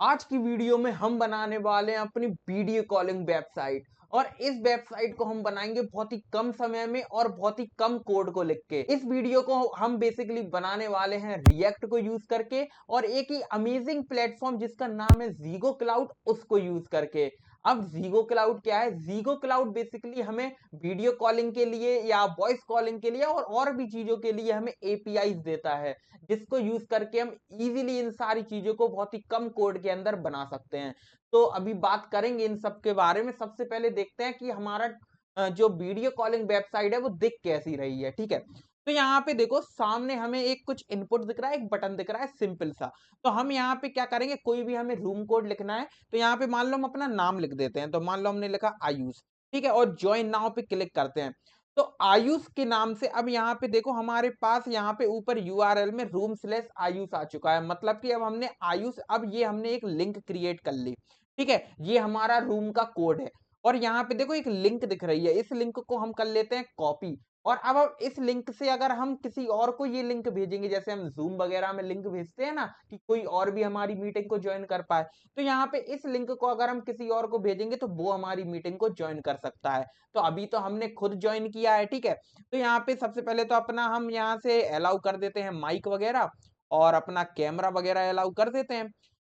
आज की वीडियो में हम बनाने वाले हैं अपनी वीडियो कॉलिंग वेबसाइट। और इस वेबसाइट को हम बनाएंगे बहुत ही कम समय में और बहुत ही कम कोड को लिख के। इस वीडियो को हम बेसिकली बनाने वाले हैं रिएक्ट को यूज करके और एक ही अमेजिंग प्लेटफॉर्म जिसका नाम है जीगो क्लाउड, उसको यूज करके। अब जीगो क्लाउड क्या है? जीगो क्लाउड बेसिकली हमें वीडियो कॉलिंग के लिए या वॉइस कॉलिंग के लिए और भी चीजों के लिए हमें एपीआई देता है, जिसको यूज करके हम इजीली इन सारी चीजों को बहुत ही कम कोड के अंदर बना सकते हैं। तो अभी बात करेंगे इन सब के बारे में। सबसे पहले देखते हैं कि हमारा जो वीडियो कॉलिंग वेबसाइट है वो दिख कैसी रही है। ठीक है, तो यहाँ पे देखो सामने हमें एक कुछ इनपुट दिख रहा है, एक बटन दिख रहा है सिंपल सा। तो हम यहाँ पे क्या करेंगे, कोई भी हमें रूम कोड लिखना है तो यहाँ पे मान लो हम अपना नाम लिख देते हैं। तो मान लो हमने लिखा आयुष, ठीक है, और ज्वाइन नाउ पे क्लिक करते हैं। तो आयुष के नाम से अब यहाँ पे देखो हमारे पास यहाँ पे ऊपर यूआरएल में रूम स्लैश आयुष आ चुका है। मतलब कि अब हमने आयुष, अब ये हमने एक लिंक क्रिएट कर ली। ठीक है, ये हमारा रूम का कोड है। और यहाँ पे देखो एक लिंक दिख रही है, इस लिंक को हम कर लेते हैं कॉपी। और अब इस लिंक से अगर हम किसी और को ये लिंक भेजेंगे, जैसे हम जूम वगैरह में लिंक भेजते हैं ना कि कोई और भी हमारी मीटिंग को ज्वाइन कर पाए, तो यहाँ पे इस लिंक को अगर हम किसी और को भेजेंगे तो वो हमारी मीटिंग को ज्वाइन कर सकता है। तो अभी तो हमने खुद ज्वाइन किया है। ठीक है, तो यहाँ पे सबसे पहले तो अपना हम यहाँ से अलाउ कर देते हैं माइक वगैरह और अपना कैमरा वगैरह अलाउ कर देते हैं।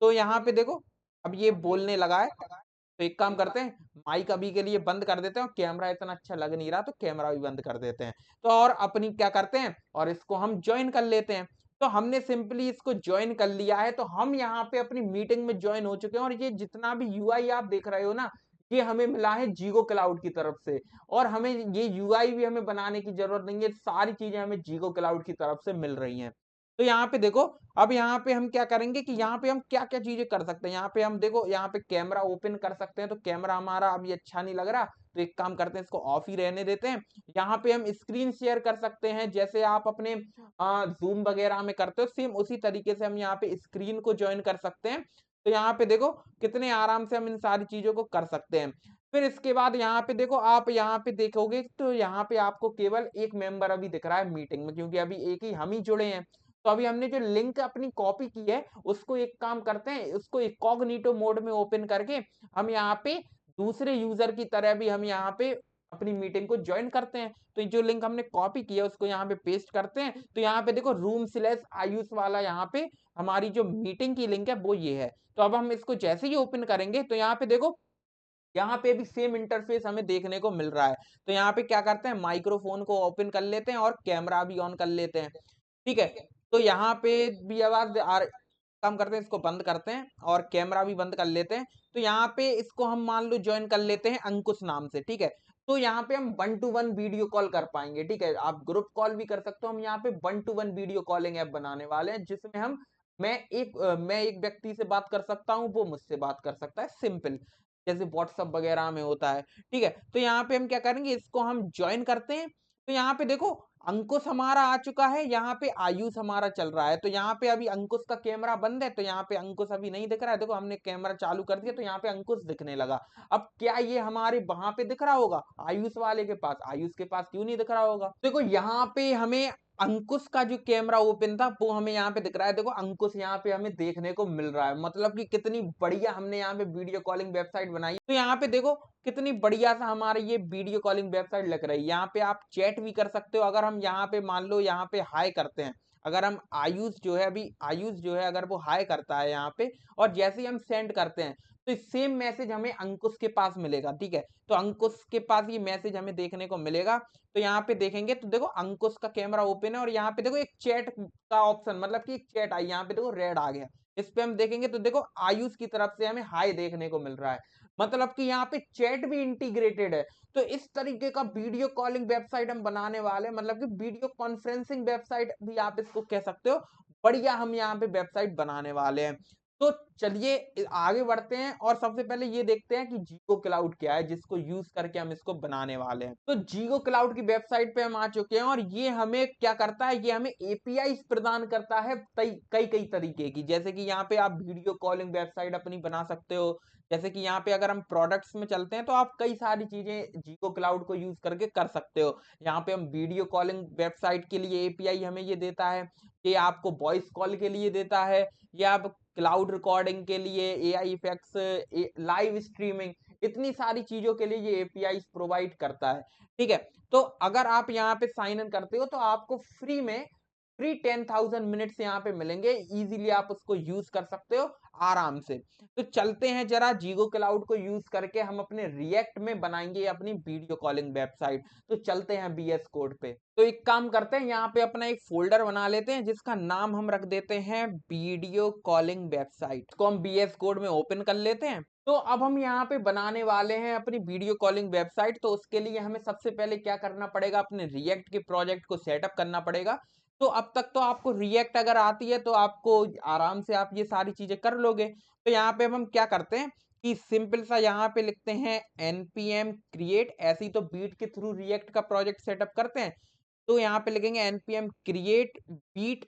तो यहाँ पे देखो अब ये बोलने लगा है। तो एक काम करते हैं, माइक अभी के लिए बंद कर देते हैं और कैमरा इतना अच्छा लग नहीं रहा तो कैमरा भी बंद कर देते हैं। तो और अपनी क्या करते हैं, और इसको हम ज्वाइन कर लेते हैं। तो हमने सिंपली इसको ज्वाइन कर लिया है, तो हम यहाँ पे अपनी मीटिंग में ज्वाइन हो चुके हैं। और ये जितना भी यूआई आप देख रहे हो ना, ये हमें मिला है जीगो क्लाउड की तरफ से। और हमें ये यूआई भी हमें बनाने की जरूरत नहीं है, सारी चीजें हमें जीगो क्लाउड की तरफ से मिल रही हैं। तो यहाँ पे देखो, अब यहाँ पे हम क्या करेंगे कि यहाँ पे हम क्या क्या चीजें कर सकते हैं। यहाँ पे हम देखो, यहाँ पे कैमरा ओपन कर सकते हैं। तो कैमरा हमारा अभी अच्छा नहीं लग रहा, तो एक काम करते हैं, इसको ऑफ ही रहने देते हैं। यहाँ पे हम स्क्रीन शेयर कर सकते हैं, जैसे आप अपने जूम वगैरह में करते हो, सेम उसी तरीके से हम यहाँ पे स्क्रीन को ज्वाइन कर सकते हैं। तो यहाँ पे देखो कितने आराम से हम इन सारी चीजों को कर सकते हैं। फिर इसके बाद यहाँ पे देखो, आप यहाँ पे देखोगे तो यहाँ पे आपको केवल एक मेंबर अभी दिख रहा है मीटिंग में, क्योंकि अभी एक ही हम ही जुड़े हैं। तो अभी हमने जो लिंक अपनी कॉपी की है, उसको एक काम करते हैं, उसको इनकॉग्निटो मोड में ओपन करके हम यहाँ पे दूसरे यूजर की तरह भी हम यहाँ पे अपनी मीटिंग को ज्वाइन करते हैं। तो जो लिंक हमने कॉपी किया उसको यहाँ पे पेस्ट करते हैं। तो यहाँ पे देखो रूम स्लैश आयुष वाला यहाँ पे हमारी जो मीटिंग की लिंक है वो ये है। तो अब हम इसको जैसे ही ओपन करेंगे तो यहाँ पे देखो, यहाँ पे भी सेम इंटरफेस हमें देखने को मिल रहा है। तो यहाँ पे क्या करते हैं, माइक्रोफोन को ओपन कर लेते हैं और कैमरा भी ऑन कर लेते हैं। ठीक है, तो यहाँ पे भी आवाज काम करते हैं, इसको बंद करते हैं और कैमरा भी बंद कर लेते हैं। तो यहाँ पे इसको हम मान लो ज्वाइन कर लेते हैं अंकुश नाम से। ठीक है, तो यहाँ पे हम 1-to-1 वीडियो कॉल कर पाएंगे। ठीक है, आप ग्रुप कॉल भी कर सकते हो, हम यहाँ पे 1-to-1 वीडियो कॉलिंग ऐप बनाने वाले हैं, जिसमें हम मैं एक व्यक्ति से बात कर सकता हूँ, वो मुझसे बात कर सकता है, सिंपल जैसे व्हाट्सएप वगैरह में होता है। ठीक है, तो यहाँ पे हम क्या करेंगे, इसको हम ज्वाइन करते हैं। तो यहाँ पे देखो अंकुश हमारा आ चुका है, यहाँ पे आयुष हमारा चल रहा है। तो यहाँ पे अभी अंकुश का कैमरा बंद है, तो यहाँ पे अंकुश अभी नहीं दिख रहा है। देखो हमने कैमरा चालू कर दिया तो यहाँ पे अंकुश दिखने लगा। अब क्या ये हमारे वहां पे दिख रहा होगा आयुष वाले के पास? आयुष के पास क्यों नहीं दिख रहा होगा? देखो यहाँ पे हमें अंकुश का जो कैमरा ओपन था वो हमें यहाँ पे दिख रहा है। देखो अंकुश यहाँ पे हमें देखने को मिल रहा है, मतलब कि कितनी बढ़िया हमने यहाँ पे वीडियो कॉलिंग वेबसाइट बनाई। तो यहाँ पे देखो कितनी बढ़िया सा हमारी ये वीडियो कॉलिंग वेबसाइट लग रही है। यहाँ पे आप चैट भी कर सकते हो। अगर हम यहाँ पे मान लो यहाँ पे हाई करते हैं, अगर हम आयुष जो है, अभी आयुष जो है अगर वो हाई करता है यहाँ पे, और जैसे ही हम सेंड करते हैं तो सेम मैसेज हमें अंकुश के पास मिलेगा। ठीक है, तो अंकुश के पास ये मैसेज हमें देखने को मिलेगा। तो यहाँ पे देखेंगे तो देखो अंकुश का कैमरा ओपन है और यहाँ पे देखो एक चैट का ऑप्शन, मतलब कि एक चैट आई, यहाँ पे देखो रेड आ गया। इस पे हम देखेंगे तो देखो आयुष की तरफ से हमें हाई देखने को मिल रहा है, मतलब कि यहाँ पे चैट भी इंटीग्रेटेड है। तो इस तरीके का वीडियो कॉलिंग वेबसाइट हम बनाने वाले हैं, मतलब कि वीडियो कॉन्फ्रेंसिंग वेबसाइट भी आप इसको कह सकते हो। बढ़िया हम यहाँ पे वेबसाइट बनाने वाले हैं। तो चलिए आगे बढ़ते हैं और सबसे पहले ये देखते हैं कि जीगो क्लाउड क्या है, जिसको यूज करके हम इसको बनाने वाले हैं। तो जीगो क्लाउड की वेबसाइट पे हम आ चुके हैं और ये हमें क्या करता है, ये हमें एपीआई प्रदान करता है कई कई कई तरीके की। जैसे कि यहाँ पे आप वीडियो कॉलिंग वेबसाइट अपनी बना सकते हो। जैसे कि यहाँ पे अगर हम प्रोडक्ट्स में चलते हैं तो आप कई सारी चीजें जीगो क्लाउड को यूज करके कर सकते हो। यहाँ पे हम वीडियो कॉलिंग वेबसाइट के लिए एपीआई हमें ये देता है, कि आपको वॉइस कॉल के लिए देता है, या आप क्लाउड रिकॉर्डिंग के लिए, एआई इफेक्ट्स, लाइव स्ट्रीमिंग, इतनी सारी चीजों के लिए ये एपीआई प्रोवाइड करता है। ठीक है, तो अगर आप यहाँ पे साइन इन करते हो तो आपको फ्री 10,000 मिनट्स यहाँ पे मिलेंगे। इजीली आप उसको यूज कर सकते हो आराम से। तो चलते हैं जरा जीगो क्लाउड को यूज करके हम अपने रिएक्ट में बनाएंगे अपनी वीडियो कॉलिंग वेबसाइट। तो चलते हैं बीएस कोड पे। तो एक काम करते हैं, यहाँ पे अपना एक फोल्डर बना लेते हैं जिसका नाम हम रख देते हैं वीडियो कॉलिंग वेबसाइट को। हम बीएस कोड में ओपन कर लेते हैं। तो अब हम यहाँ पे बनाने वाले हैं अपनी वीडियो कॉलिंग वेबसाइट। तो उसके लिए हमें सबसे पहले क्या करना पड़ेगा, अपने रिएक्ट के प्रोजेक्ट को सेटअप करना पड़ेगा। तो अब तक तो आपको रिएक्ट अगर आती है तो आपको आराम से आप ये सारी चीजें कर लोगे। तो यहाँ पे अब हम क्या करते हैं कि सिंपल सा यहाँ पे लिखते हैं npm create। ऐसे ही तो बीट के थ्रू रिएक्ट का प्रोजेक्ट सेटअप करते हैं। तो यहाँ पे लिखेंगे npm create beat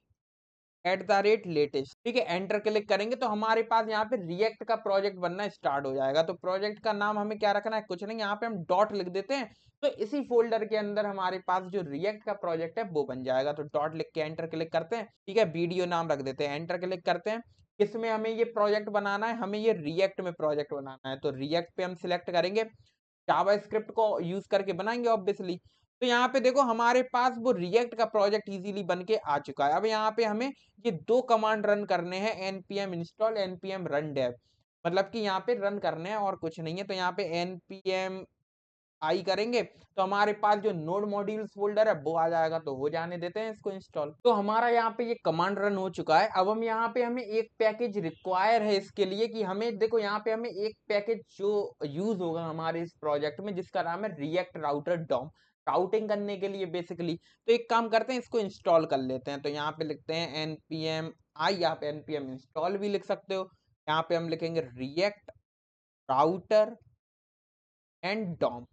@latest। ठीक है, एंटर क्लिक करेंगे तो हमारे पास यहाँ पे रिएक्ट का प्रोजेक्ट बनना स्टार्ट हो जाएगा। तो प्रोजेक्ट का नाम हमें क्या रखना है, कुछ नहीं, यहाँ पे हम डॉट लिख देते हैं। तो इसी फोल्डर के अंदर हमारे पास जो रिएक्ट का प्रोजेक्ट है वो बन जाएगा। तो डॉट लिख के एंटर क्लिक करते हैं। ठीक है, वीडियो नाम रख देते हैं, एंटर क्लिक करते हैं। किसमें हमें ये प्रोजेक्ट बनाना है, हमें ये रिएक्ट में प्रोजेक्ट बनाना है। तो रिएक्ट पे हम सिलेक्ट करेंगे, जावास्क्रिप्ट को यूज करके बनाएंगे ऑब्वियसली। तो यहाँ पे देखो हमारे पास वो रिएक्ट का प्रोजेक्ट इजीली बन के आ चुका है। अब यहाँ पे हमें ये दो कमांड रन करने हैं, npm install, npm run dev। मतलब कि यहाँ पे रन करने हैं और कुछ नहीं है। तो यहाँ पे npm आई करेंगे तो हमारे पास जो नोड मॉड्यूल्स फोल्डर है वो आ जाएगा। तो हो जाने देते हैं इसको इंस्टॉल। तो हमारा यहाँ पे ये कमांड रन हो चुका है। अब हम यहाँ पे हमें एक पैकेज रिक्वायर है इसके लिए कि हमें देखो यहाँ पे हमें एक पैकेज जो यूज होगा हमारे इस प्रोजेक्ट में जिसका नाम है रिएक्ट राउटर डॉम, राउटिंग करने के लिए बेसिकली। तो एक काम करते हैं, इसको इंस्टॉल कर लेते हैं। तो यहाँ पे लिखते हैं npm आई, आप npm इंस्टॉल भी लिख सकते हो। यहाँ पे हम लिखेंगे रिएक्ट राउटर एंड डॉम।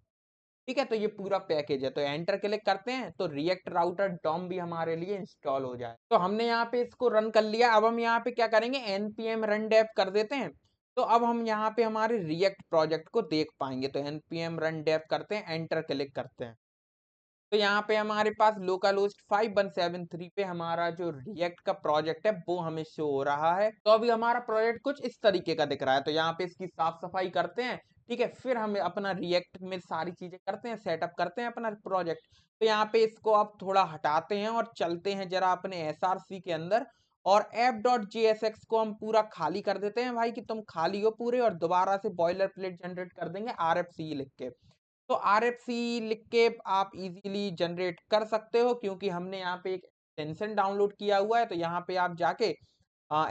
ठीक है, तो ये पूरा पैकेज है। तो एंटर क्लिक करते हैं तो रिएक्ट राउटर डॉम भी हमारे लिए इंस्टॉल हो जाए। तो हमने यहाँ पे इसको रन कर लिया। अब हम यहाँ पे क्या करेंगे, npm run dev कर देते हैं। तो अब हम यहाँ पे हमारे रिएक्ट प्रोजेक्ट को देख पाएंगे। तो npm run dev करते हैं, एंटर क्लिक करते हैं। तो यहाँ पे हमारे पास लोकल होस्ट 5173 पे हमारा जो रिएक्ट का प्रोजेक्ट है वो हमें शो हो रहा है। तो अभी हमारा प्रोजेक्ट कुछ इस तरीके का दिख रहा है। तो यहाँ पे इसकी साफ सफाई करते हैं। ठीक है, फिर हम अपना रिएक्ट में सारी चीजें करते हैं, सेटअप करते हैं अपना प्रोजेक्ट। तो यहाँ पे इसको आप थोड़ा हटाते हैं और चलते हैं जरा अपने एसआरसी के अंदर। और app.jsx को हम पूरा खाली कर देते हैं भाई, कि तुम खाली हो पूरे, और दोबारा से बॉयलर प्लेट जनरेट कर देंगे RFC लिख के। तो RFC लिख के आप इजीली जनरेट कर सकते हो, क्योंकि हमने यहाँ पे एक एक्सटेंशन डाउनलोड किया हुआ है। तो यहाँ पे आप जाके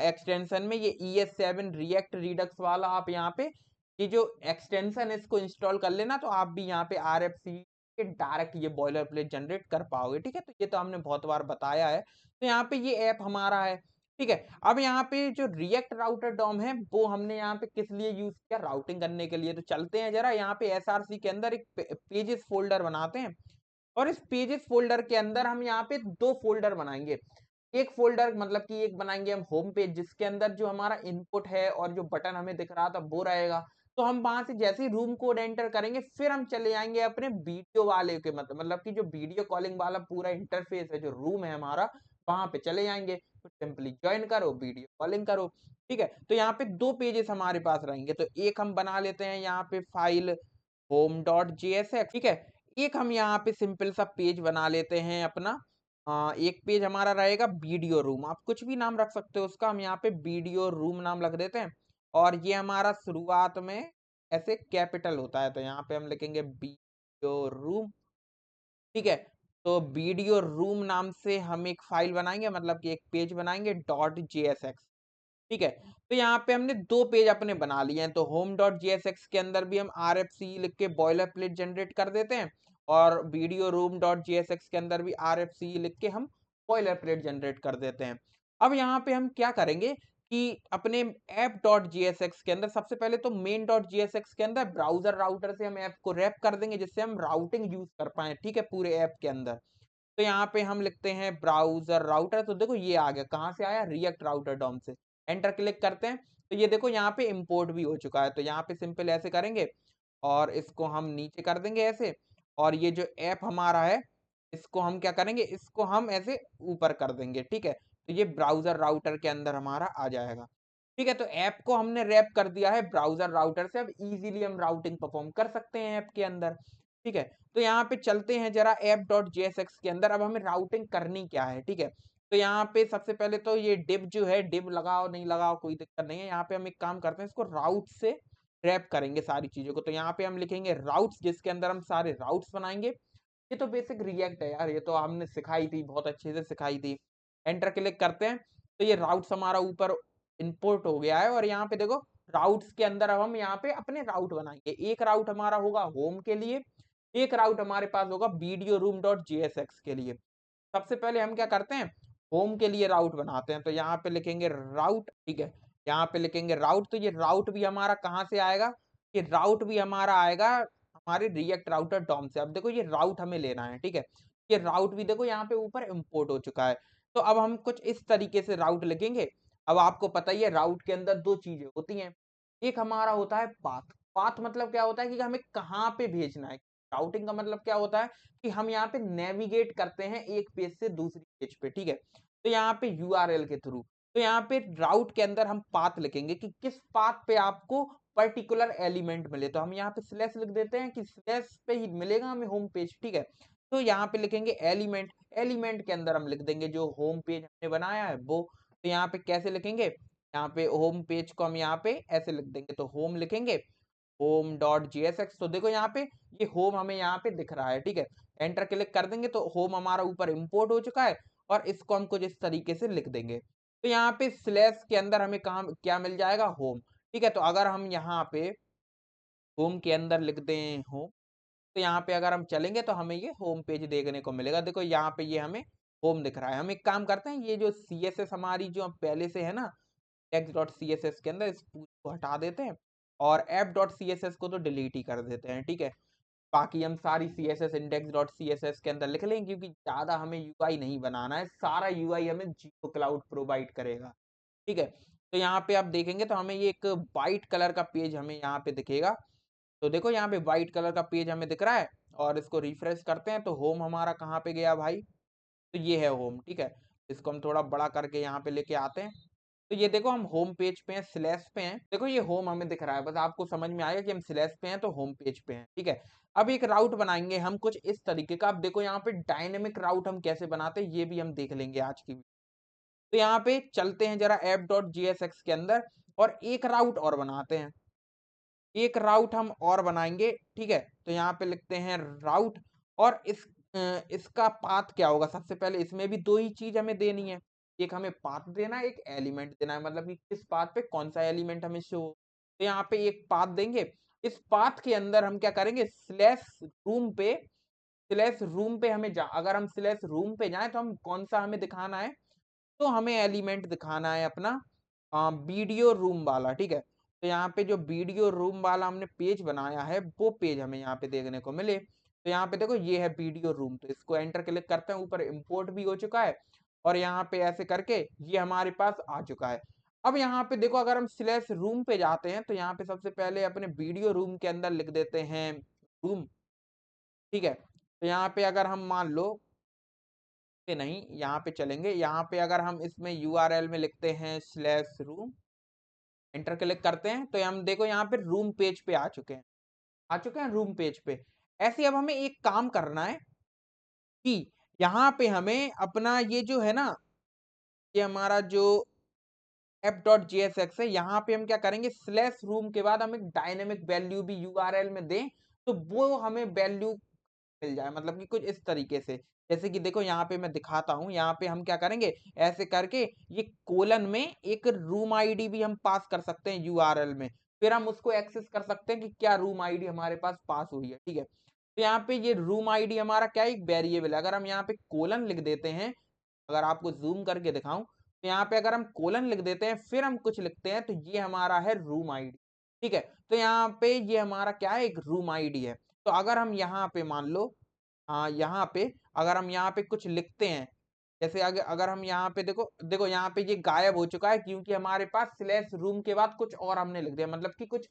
एक्सटेंशन में ये ES7 रिएक्ट रिडक्स वाला आप यहाँ पे ये जो एक्सटेंशन है इसको इंस्टॉल कर लेना। तो आप भी यहाँ पे RFC के डायरेक्ट ये बॉयलर प्लेट जनरेट कर पाओगे। ठीक है, तो ये तो हमने बहुत बार बताया है। तो यहाँ पे ये ऐप हमारा है। ठीक है, अब यहाँ पे जो रिएक्ट राउटर डॉम है वो हमने यहाँ पे किस लिए यूज किया, राउटिंग करने के लिए। तो चलते हैं जरा यहाँ पे एसआरसी के अंदर एक पेजेस फोल्डर बनाते हैं। और इस पेजेस फोल्डर के अंदर हम यहाँ पे दो फोल्डर बनाएंगे। एक फोल्डर मतलब कि एक बनाएंगे हम होम पेज, जिसके अंदर जो हमारा इनपुट है और जो बटन हमें दिख रहा था वो रहेगा। तो हम वहां से जैसे ही रूम कोड एंटर करेंगे फिर हम चले जाएंगे अपने वीडियो वाले के मतलब कि जो वीडियो कॉलिंग वाला पूरा इंटरफेस है, जो रूम है हमारा, वहां पे चले जाएंगे। तो सिंपली ज्वाइन करो, वीडियो कॉलिंग करो। ठीक है, तो यहाँ पे दो पेजेस हमारे पास रहेंगे। तो एक हम बना लेते हैं यहाँ पे फाइल home.jsx। ठीक है, एक हम यहाँ पे सिंपल सा पेज बना लेते हैं अपना। एक पेज हमारा रहेगा वीडियो रूम, आप कुछ भी नाम रख सकते हो उसका। हम यहाँ पे वीडियो रूम नाम रख देते हैं। और ये हमारा शुरुआत में ऐसे कैपिटल होता है। तो यहाँ पे हम लिखेंगे वीडियो रूम। ठीक है, तो वीडियो रूम नाम से हम एक फाइल बनाएंगे, मतलब कि एक पेज बनाएंगे .jsx। ठीक है, तो यहाँ पे हमने दो पेज अपने बना लिए हैं। तो home.jsx के अंदर भी हम RFC लिख के बॉयलर प्लेट जनरेट कर देते हैं। और वीडियो room.jsx के अंदर भी RFC लिख के हम बॉयलर प्लेट जनरेट कर देते हैं। अब यहाँ पे हम क्या करेंगे कि अपने app.jsx के अंदर सबसे पहले तो main.jsx के अंदर ब्राउजर राउटर से हम ऐप को रैप कर देंगे, जिससे हम राउटिंग यूज कर पाए। ठीक है, पूरे ऐप के अंदर। तो यहाँ पे हम लिखते हैं ब्राउजर राउटर। तो देखो ये आ गया, कहाँ से आया, रिएक्ट राउटर डॉम से। एंटर क्लिक करते हैं तो ये देखो यहाँ पे इंपोर्ट भी हो चुका है। तो यहाँ पे सिंपल ऐसे करेंगे और इसको हम नीचे कर देंगे ऐसे। और ये जो ऐप हमारा है इसको हम क्या करेंगे, इसको हम ऐसे ऊपर कर देंगे। ठीक है, तो ये ब्राउजर राउटर के अंदर हमारा आ जाएगा। ठीक है, तो ऐप को हमने रैप कर दिया है ब्राउज़र राउटर से, अब ईज़िली हम राउटिंग परफ़ॉर्म कर सकते हैं ऐप के अंदर, ठीक है? तो यहाँ पे चलते हैं ज़रा app.jsx के अंदर, अब हमें राउटिंग करनी क्या है, ठीक है? तो यहाँ पे सबसे पहले तो ये div जो है, div लगाओ, नहीं लगाओ कोई दिक्कत नहीं है, यहाँ पे हम एक काम करते हैं, इसको राउट से रैप करेंगे सारी चीज़ों को, तो यहाँ पे हम लिखेंगे राउट्स जिसके अंदर हम सारे राउट्स बनाएँगे। ये तो बेसिक रिएक्ट है यार, ये तो हमने सिखाई थी, बहुत अच्छे से सिखाई थी। एंटर क्लिक करते हैं, तो ये राउट्स हमारा ऊपर इंपोर्ट हो गया है और यहाँ पे देखो राउट्स के अंदर अब हम यहाँ पे अपने राउट बनाएँगे। एक राउट हमारा होगा होम के लिए, एक राउट हमारे पास होगा वीडियो रूम डॉट जेएसएक्स के लिए। सबसे पहले हम क्या करते हैं, होम के लिए राउट बनाते हैं, तो यहाँ पे लिखेंगे राउट, ठीक है? यहाँ पे लिखेंगे राउट, तो ये राउट भी हमारा कहाँ से आएगा? ये राउट भी हमारा आएगा हमारे रिएक्ट राउटर डॉम से। अब देखो ये राउट हमें लेना है, ठीक है? ये राउट भी देखो यहाँ पे ऊपर इम्पोर्ट हो चुका है। तो अब हम कुछ इस तरीके से राउट लिखेंगे। अब आपको पता ही है राउट के अंदर 2 चीज़ें होती हैं। एक हमारा होता है पाथ। पाथ मतलब क्या होता है कि हमें कहाँ पे भेजना है। राउटिंग का मतलब क्या होता है कि हम यहाँ पे नेविगेट करते हैं एक पेज से दूसरी पेज पे, ठीक है? तो यहाँ पे यूआरएल के थ्रू। तो यहाँ पे राउट के अंदर हम पाथ लिखेंगे कि किस पाथ पे आपको पर्टिकुलर एलिमेंट मिले। तो हम यहाँ पे स्लैश लिख देते हैं कि स्लैश पे ही मिलेगा हमें होम पेज, ठीक है? तो यहाँ पे लिखेंगे एलिमेंट, एलिमेंट के अंदर हम लिख देंगे जो होम पेज हमने बनाया है वो। तो यहाँ पे कैसे लिखेंगे? यहाँ पे होम पेज को हम यहाँ पे ऐसे लिख देंगे, तो होम लिखेंगे, home.jsx। तो देखो यहाँ पे ये होम हमें यहाँ पे दिख रहा है, ठीक है? एंटर क्लिक कर देंगे तो होम हमारा ऊपर इंपोर्ट हो चुका है और इसको हम कुछ इस तरीके से लिख देंगे। तो यहाँ पे स्लैश के अंदर हमें कहाँ क्या मिल जाएगा? होम, ठीक है? तो अगर हम यहाँ पे होम के अंदर लिख दें होम, तो यहाँ पे अगर हम चलेंगे तो हमें ये होम पेज देखने को मिलेगा। देखो यहाँ पे ये हमें होम दिख रहा है। हम एक काम करते हैं, ये जो सीएसएस हमारी जो पहले से है ना text.css के अंदर, इस पूरे को हटा देते हैं और app.css को तो डिलीट ही कर देते हैं, ठीक है? बाकी हम सारी सीएसएस index.css के अंदर लिख लेंगे क्योंकि ज़्यादा हमें यूआई नहीं बनाना है, सारा यूआई हमें जियो क्लाउड प्रोवाइड करेगा, ठीक है? तो यहाँ पे आप देखेंगे तो हमें ये एक व्हाइट कलर का पेज हमें यहाँ पे दिखेगा। तो देखो यहाँ पे व्हाइट कलर का पेज हमें दिख रहा है और इसको रिफ्रेश करते हैं तो होम हमारा कहाँ पे गया भाई? तो ये है होम, ठीक है? इसको हम थोड़ा बड़ा करके यहाँ पे लेके आते हैं। तो ये देखो हम होम पेज पे हैं, स्लैश पे हैं। देखो ये होम हमें दिख रहा है, बस आपको समझ में आएगा कि हम स्लैश पे हैं तो होम पेज पे हैं, ठीक है? अब एक राउट बनाएँगे हम कुछ इस तरीके का। अब देखो यहाँ पे डायनामिक राउट हम कैसे बनाते हैं ये भी हम देख लेंगे आज की। तो यहाँ पे चलते हैं जरा app.jsx के अंदर और एक राउट और बनाते हैं। एक राउट हम और बनाएँगे, ठीक है? तो यहाँ पे लिखते हैं राउट और इसका पाथ क्या होगा? सबसे पहले इसमें भी 2 ही चीज़ हमें देनी है। एक हमें पाथ देना है, एक एलिमेंट देना है, मतलब कि किस पाथ पे कौन-सा एलिमेंट हमें शो हो। तो यहाँ पे एक पाथ देंगे। इस पाथ के अंदर हम क्या करेंगे, स्लैश रूम पे हमें जा अगर हम स्लैश रूम पे जाएँ तो हम कौन-सा हमें दिखाना है? तो हमें एलिमेंट दिखाना है अपना वीडियो रूम वाला, ठीक है? तो यहाँ पे जो वीडियो रूम वाला हमने पेज बनाया है, वो पेज हमें यहाँ पे देखने को मिले। तो यहाँ पे देखो ये है वीडियो रूम, तो इसको एंटर क्लिक करते हैं, ऊपर इम्पोर्ट भी हो चुका है और यहाँ पे ऐसे करके ये हमारे पास आ चुका है। अब यहाँ पे देखो अगर हम स्लैश रूम पे जाते हैं, तो यहाँ पे सबसे पहले अपने वीडियो रूम के अंदर लिख देते हैं रूम, ठीक है? तो यहाँ पे अगर हम मान लो पे नहीं, यहाँ पे चलेंगे, यहाँ पे अगर हम इसमें यूआरएल में लिखते हैं स्लैश रूम, एंटर क्लिक करते हैं, तो हम देखो यहाँ पे रूम पेज पे आ चुके हैं रूम पेज पे। ऐसे अब हमें एक काम करना है कि यहाँ पे हमें अपना ये जो है ना, ये हमारा जो app.jsx है, यहाँ पे हम क्या करेंगे, स्लैश रूम के बाद हम एक डायनामिक वैल्यू भी यूआरएल में दें, तो वो हमें वैल्यू मिल जाए, मतलब कि कुछ इस तरीके से। जैसे कि देखो यहाँ पे मैं दिखाता हूँ, यहाँ पे हम क्या करेंगे, ऐसे करके ये कोलन में एक रूम आईडी भी हम पास कर सकते हैं यूआरएल में। फिर हम उसको एक्सेस कर सकते हैं कि क्या रूम आईडी हमारे पास पास हुई है, ठीक है? तो यहाँ पे ये रूम आईडी हमारा क्या है, एक वेरिएबल है। अगर हम यहाँ पे कोलन लिख देते हैं, अगर आपको ज़ूम करके दिखाऊँ, तो यहाँ पे अगर हम कोलन लिख देते हैं, फिर हम कुछ लिखते हैं, तो ये हमारा है रूम आईडी, ठीक है? तो यहाँ पे ये हमारा क्या है, एक रूम आईडी है। तो अगर हम यहाँ पे मान लो यहाँ पे अगर हम यहाँ पे कुछ लिखते हैं, जैसे अगर हम यहाँ पे देखो देखो यहाँ पे ये गायब हो चुका है क्योंकि हमारे पास स्लैश रूम के बाद कुछ और हमने लिख दिया, मतलब कि कुछ।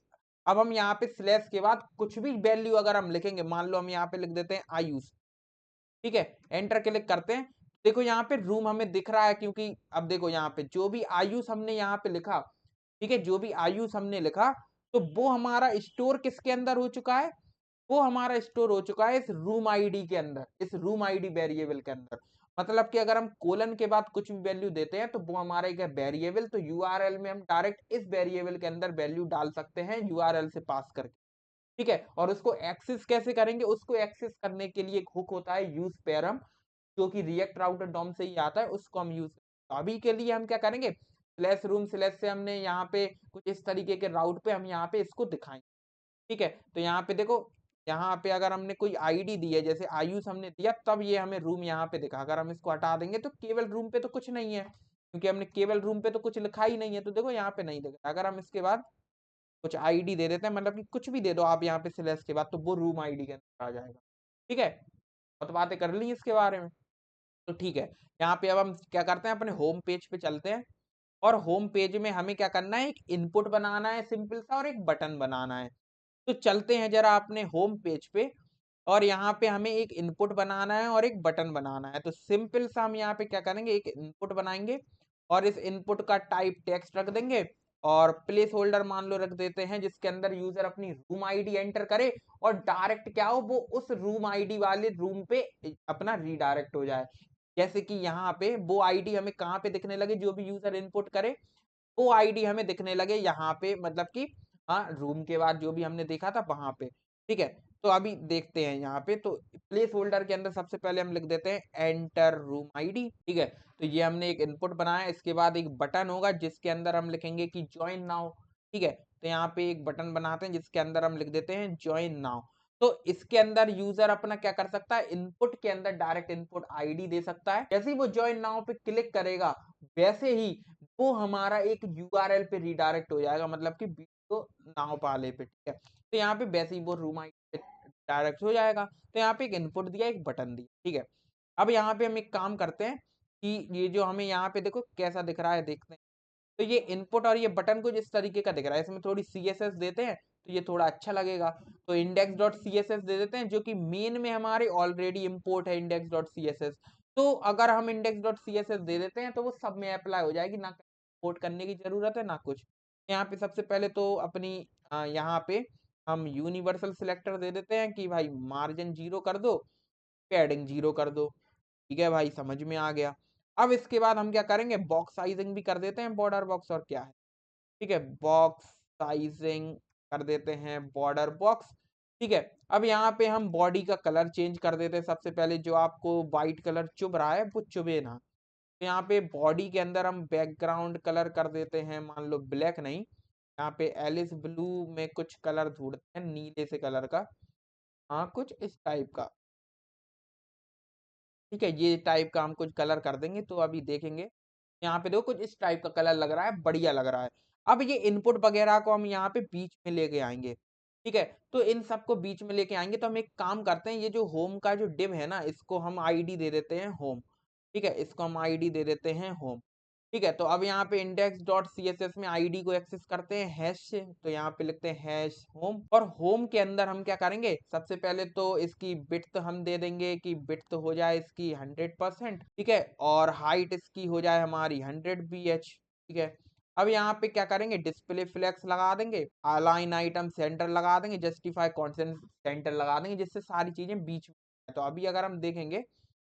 अब हम यहाँ पे स्लैश के बाद कुछ भी वैल्यू अगर हम लिखेंगे, मान लो हम यहाँ पे लिख देते हैं आयुष, ठीक है? एंटर क्लिक करते हैं, देखो यहाँ पे रूम हमें दिख रहा है क्योंकि अब देखो यहाँ पे जो भी आयुष हमने यहाँ पे लिखा, ठीक है, जो भी आयुष हमने लिखा तो वो हमारा स्टोर किसके अंदर हो चुका है, वो हमारा स्टोर हो चुका है इस रूम आईडी के अंदर, इस रूम आईडी वेरिएबल के अंदर। मतलब कि अगर हम कोलन के बाद कुछ भी वैल्यू देते हैं तो वो हमारा एक वेरिएबल, तो यूआरएल में हम डायरेक्ट इस वेरिएबल के अंदर वैल्यू डाल सकते हैं यूआरएल से पास करके। ठीक है, और उसको एक्सेस कैसे करेंगे, उसको एक्सेस करने के लिए एक हुक होता है यूज पैरम, जो कि रिएक्ट राउटर डॉम से ही आता है, उसको हम यूज। तो अभी के लिए हम क्या करेंगे, स्लैश रूम स्लैश से हमने यहाँ पे कुछ इस तरीके के राउट पे हम यहाँ पे इसको दिखाएंगे। ठीक है, तो यहाँ पे देखो, यहाँ पे अगर हमने कोई आईडी दी है, जैसे आयुष हमने दिया, तब ये हमें रूम यहाँ पे दिखा। अगर हम इसको हटा देंगे तो केवल रूम पे तो कुछ नहीं है, क्योंकि हमने केवल रूम पे तो कुछ लिखा ही नहीं है, तो देखो यहाँ पे नहीं दिखा। अगर हम इसके बाद कुछ आईडी दे देते हैं, मतलब कि कुछ भी दे दो आप यहाँ पे स्लैश के बाद, तो वो रूम आईडी के अंदर आ जाएगा। ठीक है, बहुत बातें कर ली इसके बारे में। तो ठीक है, यहाँ पे अब हम क्या करते हैं, अपने होम पेज पे चलते हैं, और होम पेज में हमें क्या करना है, एक इनपुट बनाना है सिंपल सा, और एक बटन बनाना है। तो चलते हैं जरा अपने होम पेज पे, और यहाँ पे हमें एक इनपुट बनाना है और एक बटन बनाना है। तो सिंपल सा हम यहाँ पे क्या करेंगे, एक इनपुट बनाएंगे, और इस इनपुट का टाइप टेक्स्ट रख देंगे, और प्लेस होल्डर मान लो रख देते हैं, जिसके अंदर यूजर अपनी रूम आईडी एंटर करे, और डायरेक्ट क्या हो, वो उस रूम आईडी वाले रूम पे अपना रीडायरेक्ट हो जाए। जैसे कि यहाँ पे वो आईडी हमें कहाँ पे दिखने लगे, जो भी यूजर इनपुट करे वो आईडी हमें दिखने लगे यहाँ पे, मतलब कि हाँ, रूम के बाद जो भी हमने देखा था वहां पे। ठीक है, तो अभी देखते हैं यहाँ पे, तो प्लेस होल्डर के अंदर सबसे पहले हम लिख देते हैं एंटर रूम आईडी। ठीक है, तो ये हमने एक इनपुट बनाया। इसके बाद एक बटन होगा जिसके अंदर हम लिखेंगे कि ज्वाइन नाउ। ठीक है, तो यहाँ पे एक बटन बनाते हैं जिसके अंदर हम लिख देते हैं ज्वाइन नाउ। तो इसके अंदर यूजर अपना क्या कर सकता है, इनपुट के अंदर डायरेक्ट इनपुट आईडी दे सकता है। जैसे ही वो ज्वाइन नाउ पे क्लिक करेगा, वैसे ही वो हमारा एक यूआरएल पे रीडायरेक्ट हो जाएगा, मतलब कि वीडियो नाव वाले पे। ठीक है, तो यहाँ पे वैसे ही वो रूम आईडी पे डायरेक्ट हो जाएगा। तो यहाँ पे एक इनपुट दिया, एक बटन दिया। ठीक है, अब यहाँ पे हम एक काम करते हैं कि ये जो हमें यहाँ पे देखो कैसा दिख रहा है, देखते हैं। तो ये इनपुट और ये बटन कुछ इस तरीके का दिख रहा है, इसमें थोड़ी सीएसएस देते हैं तो ये थोड़ा अच्छा लगेगा। तो index dot C S S दे देते हैं, जो कि मेन में हमारे ऑलरेडी इम्पोर्ट है index dot C S S. तो अगर हम index dot C S S दे देते हैं तो वो सब में अप्लाई हो जाएगी, ना इम्पोर्ट करने की जरूरत है ना कुछ। यहाँ पे सबसे पहले तो अपनी यहाँ पे हम यूनिवर्सल सिलेक्टर दे देते हैं कि भाई मार्जिन 0 कर दो, पैडिंग 0 कर दो। ठीक है भाई, समझ में आ गया। अब इसके बाद हम क्या करेंगे, बॉक्स साइजिंग भी कर देते हैं, बॉर्डर बॉक्स, और क्या है। ठीक है, बॉक्स साइजिंग कर देते हैं, बॉर्डर बॉक्स। ठीक है, अब यहाँ पे हम बॉडी का कलर चेंज कर देते हैं। सबसे पहले जो आपको व्हाइट कलर चुभ रहा है वो चुभे ना। तो यहाँ पे बॉडी के अंदर हम बैकग्राउंड कलर कर देते हैं, मान लो ब्लैक नहीं, यहाँ पे एलिस ब्लू में कुछ कलर ढूंढते हैं, नीले से कलर का, हाँ कुछ इस टाइप का। ठीक है, ये टाइप का हम कुछ कलर कर देंगे, तो अभी देखेंगे। यहाँ पे देखो कुछ इस टाइप का कलर लग रहा है, बढ़िया लग रहा है। अब ये इनपुट वगैरह को हम यहाँ पे बीच में लेके आएंगे। ठीक है, तो इन सबको बीच में लेके आएंगे, तो हम एक काम करते हैं, ये जो होम का जो डिव है ना, इसको हम आईडी दे देते हैं होम। ठीक है, इसको हम आईडी दे देते हैं होम। ठीक है, तो अब यहाँ पे index dot C S S में आईडी को एक्सेस करते हैं हैश से, तो यहाँ पे लिखते हैं हैश होम। और होम के अंदर हम क्या करेंगे, सबसे पहले तो इसकी विड्थ हम दे देंगे कि विड्थ हो जाए इसकी 100%। ठीक है, और हाइट इसकी हो जाए हमारी 100 BH। ठीक है, अब यहाँ पे क्या करेंगे, डिस्प्ले फ्लेक्स लगा देंगे, अलाइन आइटम सेंटर लगा देंगे, जस्टिफाई कंटेंट सेंटर लगा देंगे, जिससे सारी चीजें बीच में। तो अभी अगर हम देखेंगे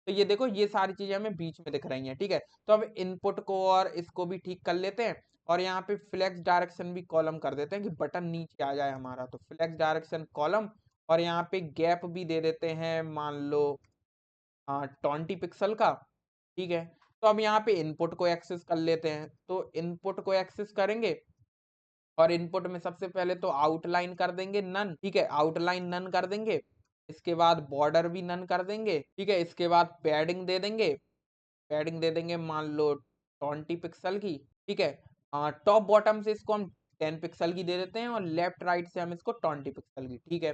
तो ये देखो, ये सारी चीजें हमें बीच में दिख रही हैं। ठीक है, तो अब इनपुट को और इसको भी ठीक कर लेते हैं, और यहाँ पे फ्लेक्स डायरेक्शन भी कॉलम कर देते हैं कि बटन नीचे आ जाए हमारा। तो फ्लेक्स डायरेक्शन कॉलम, और यहाँ पे गैप भी दे देते हैं, मान लो 20 पिक्सल का। ठीक है, तो अब यहाँ पे इनपुट को एक्सेस कर लेते हैं, तो इनपुट को एक्सेस करेंगे, और इनपुट में सबसे पहले तो आउटलाइन कर देंगे नन। ठीक है, आउटलाइन नन कर देंगे, इसके बाद बॉर्डर भी नन कर देंगे। ठीक है, इसके बाद पैडिंग दे देंगे, पैडिंग दे देंगे मान लो 20 पिक्सल की। ठीक है, टॉप बॉटम से इसको हम 10 पिक्सल की दे देते हैं, और लेफ्ट राइट से हम इसको 20 पिक्सल की। ठीक है,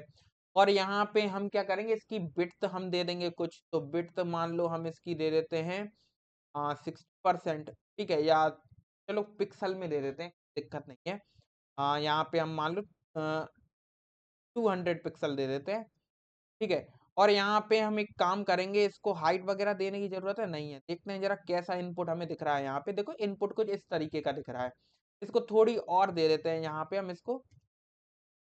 और यहाँ पे हम क्या करेंगे, इसकी विड्थ हम दे देंगे कुछ, तो विड्थ मान लो हम इसकी दे देते हैं 60%। ठीक है, या चलो पिक्सल में दे देते हैं, दिक्कत नहीं है। यहाँ पे हम मान लो 200 पिक्सल दे देते हैं। ठीक है, और यहाँ पे हम एक काम करेंगे, इसको हाइट वगैरह देने की जरूरत है नहीं है। देखते हैं जरा कैसा इनपुट हमें दिख रहा है। यहाँ पे देखो इनपुट कुछ इस तरीके का दिख रहा है। इसको थोड़ी और दे देते हैं, यहाँ पे हम इसको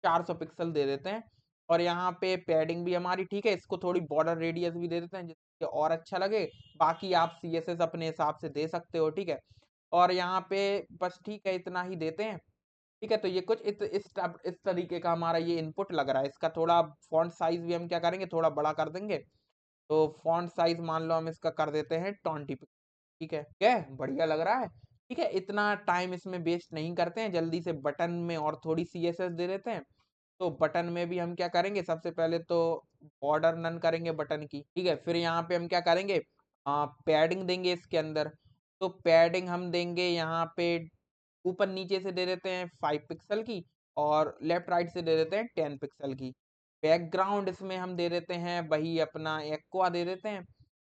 400 पिक्सल दे देते हैं। और यहाँ पे पैडिंग भी हमारी ठीक है, इसको थोड़ी बॉर्डर रेडियस भी दे देते हैं जिससे और अच्छा लगे। बाकी आप CSS अपने हिसाब से दे सकते हो, ठीक है। और यहाँ पे बस ठीक है, इतना ही देते हैं, ठीक है। तो ये कुछ इस तरीके का हमारा ये इनपुट लग रहा है। इसका थोड़ा फॉन्ट साइज भी हम क्या करेंगे, थोड़ा बड़ा कर देंगे। तो फॉन्ट साइज मान लो हम इसका कर देते हैं 20 पिक्सल, ठीक है। क्या बढ़िया लग रहा है, ठीक है। इतना टाइम इसमें वेस्ट नहीं करते हैं, जल्दी से बटन में और थोड़ी CSS दे देते हैं। तो बटन में भी हम क्या करेंगे, सबसे पहले तो बॉर्डर नन करेंगे बटन की, ठीक है। फिर यहाँ पे हम क्या करेंगे, पैडिंग देंगे इसके अंदर। तो पैडिंग हम देंगे यहाँ पे ऊपर नीचे से दे देते हैं 5 पिक्सल की, और लेफ्ट राइट से दे देते हैं 10 पिक्सल की। बैकग्राउंड इसमें हम दे देते हैं वही अपना एक्वा दे देते हैं।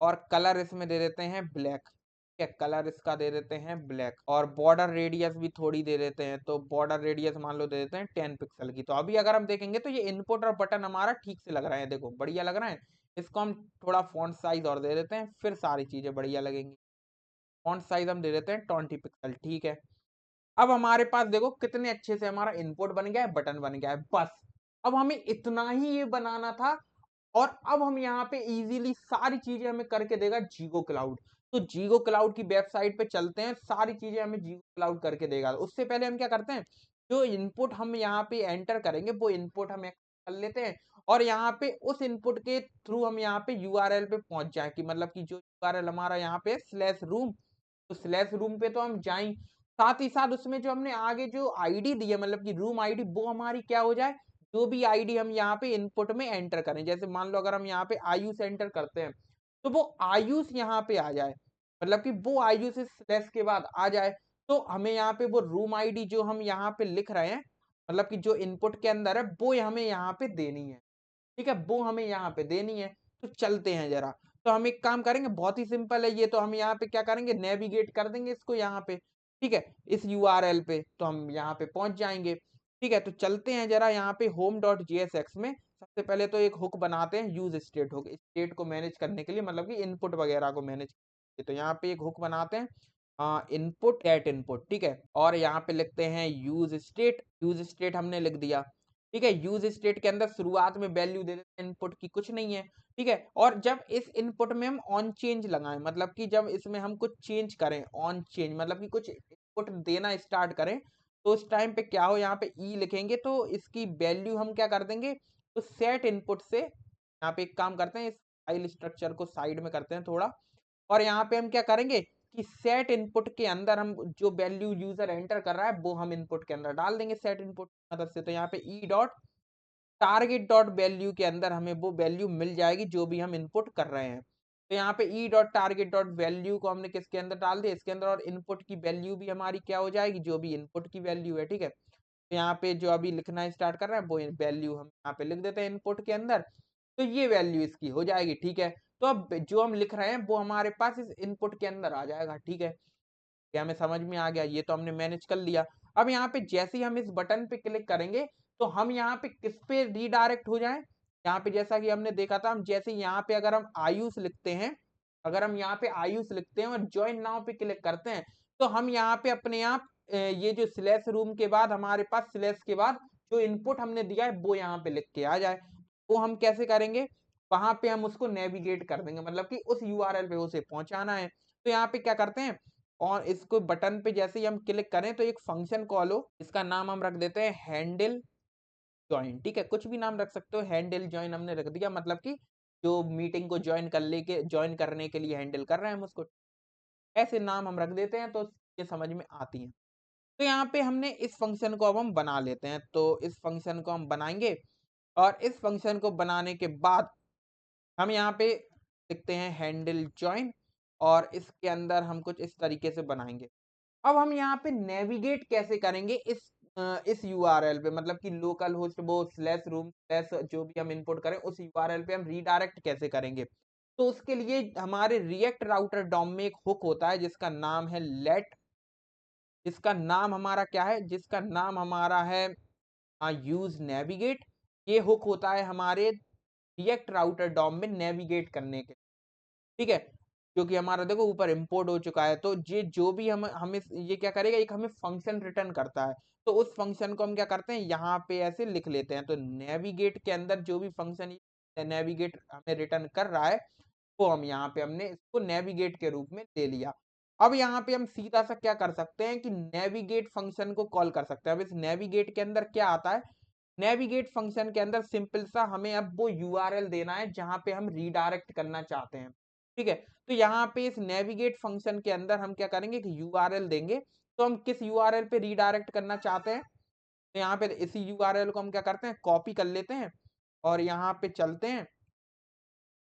और कलर इसमें दे देते हैं ब्लैक, ठीक है। कलर इसका दे देते हैं ब्लैक। और बॉर्डर रेडियस भी थोड़ी दे देते हैं, तो बॉर्डर रेडियस मान लो दे देते हैं 10 पिक्सल की। तो अभी अगर हम देखेंगे तो ये इनपुट और बटन हमारा ठीक से लग रहा है, देखो बढ़िया लग रहा है। इसको हम थोड़ा फॉन्ट साइज और दे देते हैं, फिर सारी चीजें बढ़िया लगेंगी। फॉन्ट साइज हम दे देते हैं 20 पिक्सल, ठीक है। अब हमारे पास देखो कितने अच्छे से हमारा इनपुट बन गया है, बटन बन गया है, बस। अब हमें इतना ही ये बनाना था। और अब हम यहाँ पे इजीली सारी चीजें हमें करके देगा जीगो क्लाउड। तो जीगो क्लाउड की वेबसाइट पे चलते हैं, सारी चीजें हमें जीगो क्लाउड करके देगा। उससे पहले हम क्या करते हैं, जो इनपुट हम यहाँ पे एंटर करेंगे वो इनपुट हम कर लेते हैं। और यहाँ पे उस इनपुट के थ्रू हम यहाँ पे URL पे पहुंच जाए, कि मतलब कि जो URL हमारा यहाँ पे /room, तो /room पे तो हम जाएं। साथ ही साथ उसमें जो हमने आगे जो आईडी दी है, मतलब कि रूम आईडी, वो हमारी क्या हो जाए, जो भी आईडी हम यहाँ पे इनपुट में एंटर करें। जैसे मान लो अगर हम यहाँ पे आयुष एंटर करते हैं, तो वो आयुष यहाँ पे आ जाए, मतलब कि वो आयुष इस स्लैश के बाद आ जाए। तो हमें यहाँ पे वो रूम आईडी जो हम यहाँ पे लिख रहे हैं, मतलब कि जो इनपुट के अंदर है, वो हमें यहाँ पे देनी है, ठीक है। वो हमें यहाँ पे देनी है। तो चलते हैं जरा। तो हम एक काम करेंगे, बहुत ही सिंपल है ये। तो हम यहाँ पे क्या करेंगे, नेविगेट कर देंगे इसको यहाँ पे, ठीक है। इस URL पे तो हम यहाँ पे पहुंच जाएंगे, ठीक है। तो चलते हैं जरा यहाँ पे home.jsx में। सबसे पहले तो एक हुक बनाते हैं, यूज स्टेट हुक, स्टेट को मैनेज करने के लिए, मतलब कि इनपुट वगैरह को मैनेज। तो यहाँ पे एक हुक बनाते हैं, इनपुट गेट इनपुट, ठीक है। और यहाँ पे लिखते हैं यूज स्टेट। यूज स्टेट हमने लिख दिया, ठीक है। यूज स्टेट के अंदर शुरुआत में वैल्यू दे देते हैं इनपुट की, कुछ नहीं है, ठीक है। और जब इस इनपुट में हम ऑन चेंज लगाएं, मतलब कि जब इसमें हम कुछ चेंज करें, ऑन चेंज मतलब कि कुछ इनपुट देना स्टार्ट करें, तो उस टाइम पे क्या हो, यहाँ पे ई लिखेंगे तो इसकी वैल्यू हम क्या कर देंगे, तो सेट इनपुट से यहाँ पे एक काम करते हैं, इस फाइल स्ट्रक्चर को साइड में करते हैं थोड़ा। और यहाँ पे हम क्या करेंगे कि सेट इनपुट के अंदर हम जो वैल्यू यूजर एंटर कर रहा है वो हम इनपुट के अंदर डाल देंगे सेट इनपुट की मदद से। तो यहाँ पे E dot target dot value के अंदर हमें वो वैल्यू मिल जाएगी जो भी हम इनपुट कर रहे हैं। तो यहाँ पे E dot target dot value को हमने किसके अंदर डाल दिया, इसके अंदर। और इनपुट की वैल्यू भी हमारी क्या हो जाएगी, जो भी इनपुट की वैल्यू है, ठीक है। तो यहाँ पे जो अभी लिखना स्टार्ट कर रहा है वो वैल्यू हम यहाँ पे लिख देते हैं इनपुट के अंदर। तो ये वैल्यू इसकी हो जाएगी, ठीक है। तो अब जो हम लिख रहे हैं वो हमारे पास इस इनपुट के अंदर आ जाएगा, ठीक है। ये हमें समझ में आ गया, ये तो हमने मैनेज कर लिया। अब यहाँ पे जैसे ही हम इस बटन पे क्लिक करेंगे, तो हम यहाँ पे किस पे रीडायरेक्ट हो जाएं, यहाँ पे जैसा कि हमने देखा था, हम जैसे यहाँ पे अगर हम आयुष लिखते हैं, अगर हम यहाँ पे आयुष लिखते हैं और ज्वाइन नाउ पे क्लिक करते हैं, तो हम यहाँ पे अपने आप ये जो /room के बाद हमारे पास स्लैश के बाद जो इनपुट हमने दिया है वो यहाँ पे लिख के आ जाए। वो हम कैसे करेंगे, वहां पे हम उसको नेविगेट कर देंगे, मतलब कि उस URL पे उसे पहुंचाना है। तो यहाँ पे क्या करते हैं, और इसको बटन पे जैसे ही हम क्लिक करें तो एक फंक्शन कॉल हो, इसका नाम हम रख देते हैं हैंडल ज्वाइन, ठीक है। कुछ भी नाम रख सकते हो, हैंडल ज्वाइन हमने रख दिया, मतलब कि जो मीटिंग को ज्वाइन करने के लिए हैंडल कर रहे हैं हम उसको, ऐसे नाम हम रख देते हैं तो ये समझ में आती है। तो यहाँ पे हमने इस फंक्शन को अब हम बना लेते हैं। तो इस फंक्शन को हम बनाएंगे, और इस फंक्शन को बनाने के बाद हम यहाँ पे लिखते हैं हैंडल ज्वाइन, और इसके अंदर हम कुछ इस तरीके से बनाएंगे। अब हम यहाँ पे नेविगेट कैसे करेंगे इस URL पे, मतलब कि लोकल होस्ट वो /room जो भी हम इनपुट करें उस URL पे हम रीडायरेक्ट कैसे करेंगे। तो उसके लिए हमारे रिएक्ट राउटर डॉम में एक हुक होता है जिसका नाम है लेट, जिसका नाम हमारा क्या है, जिसका नाम हमारा है यूज नेविगेट। ये हुक होता है हमारे रिएक्ट राउटर डॉम में नेविगेट करने के, ठीक है। जो कि हमारा देखो ऊपर इंपोर्ट हो चुका है। तो ये जो भी हम हमें ये क्या करेगा, एक हमें फंक्शन रिटर्न करता है। तो उस फंक्शन को हम क्या करते हैं, यहाँ पे ऐसे लिख लेते हैं। तो नेविगेट के अंदर जो भी फंक्शन नेविगेट हमें रिटर्न कर रहा है, वो हम यहाँ पे हमने इसको नेविगेट के रूप में ले लिया। अब यहाँ पे हम सीधा सा क्या कर सकते हैं कि नेविगेट फंक्शन को कॉल कर सकते हैं। अब इस नेविगेट के अंदर क्या आता है, नेविगेट फंक्शन के अंदर सिंपल सा हमें अब वो यूआरएल देना है जहां पे हम रीडायरेक्ट करना चाहते हैं। ठीक है, तो यहाँ पे इस नेविगेट फंक्शन के अंदर हम क्या करेंगे कि यूआरएल देंगे। तो हम किस यूआरएल पे रीडायरेक्ट करना चाहते हैं, तो यहाँ पे इसी यूआरएल को हम क्या करते हैं, कॉपी कर लेते हैं और यहाँ पे चलते हैं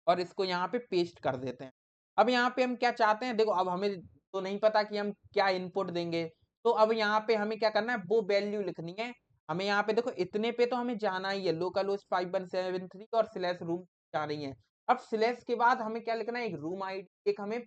और इसको यहाँ पे पेस्ट कर देते हैं। अब यहाँ पे हम क्या चाहते हैं, देखो अब हमें तो नहीं पता कि हम क्या इनपुट देंगे। तो अब यहाँ पे हमें क्या करना है, वो वैल्यू लिखनी है। हमें यहाँ पे देखो इतने पे तो हमें जाना ही है, लोकल होस्ट 5173 और स्लैश रूम जानी है। अब स्लैश के बाद हमें क्या लिखना है, एक रूम आईडी, एक हमें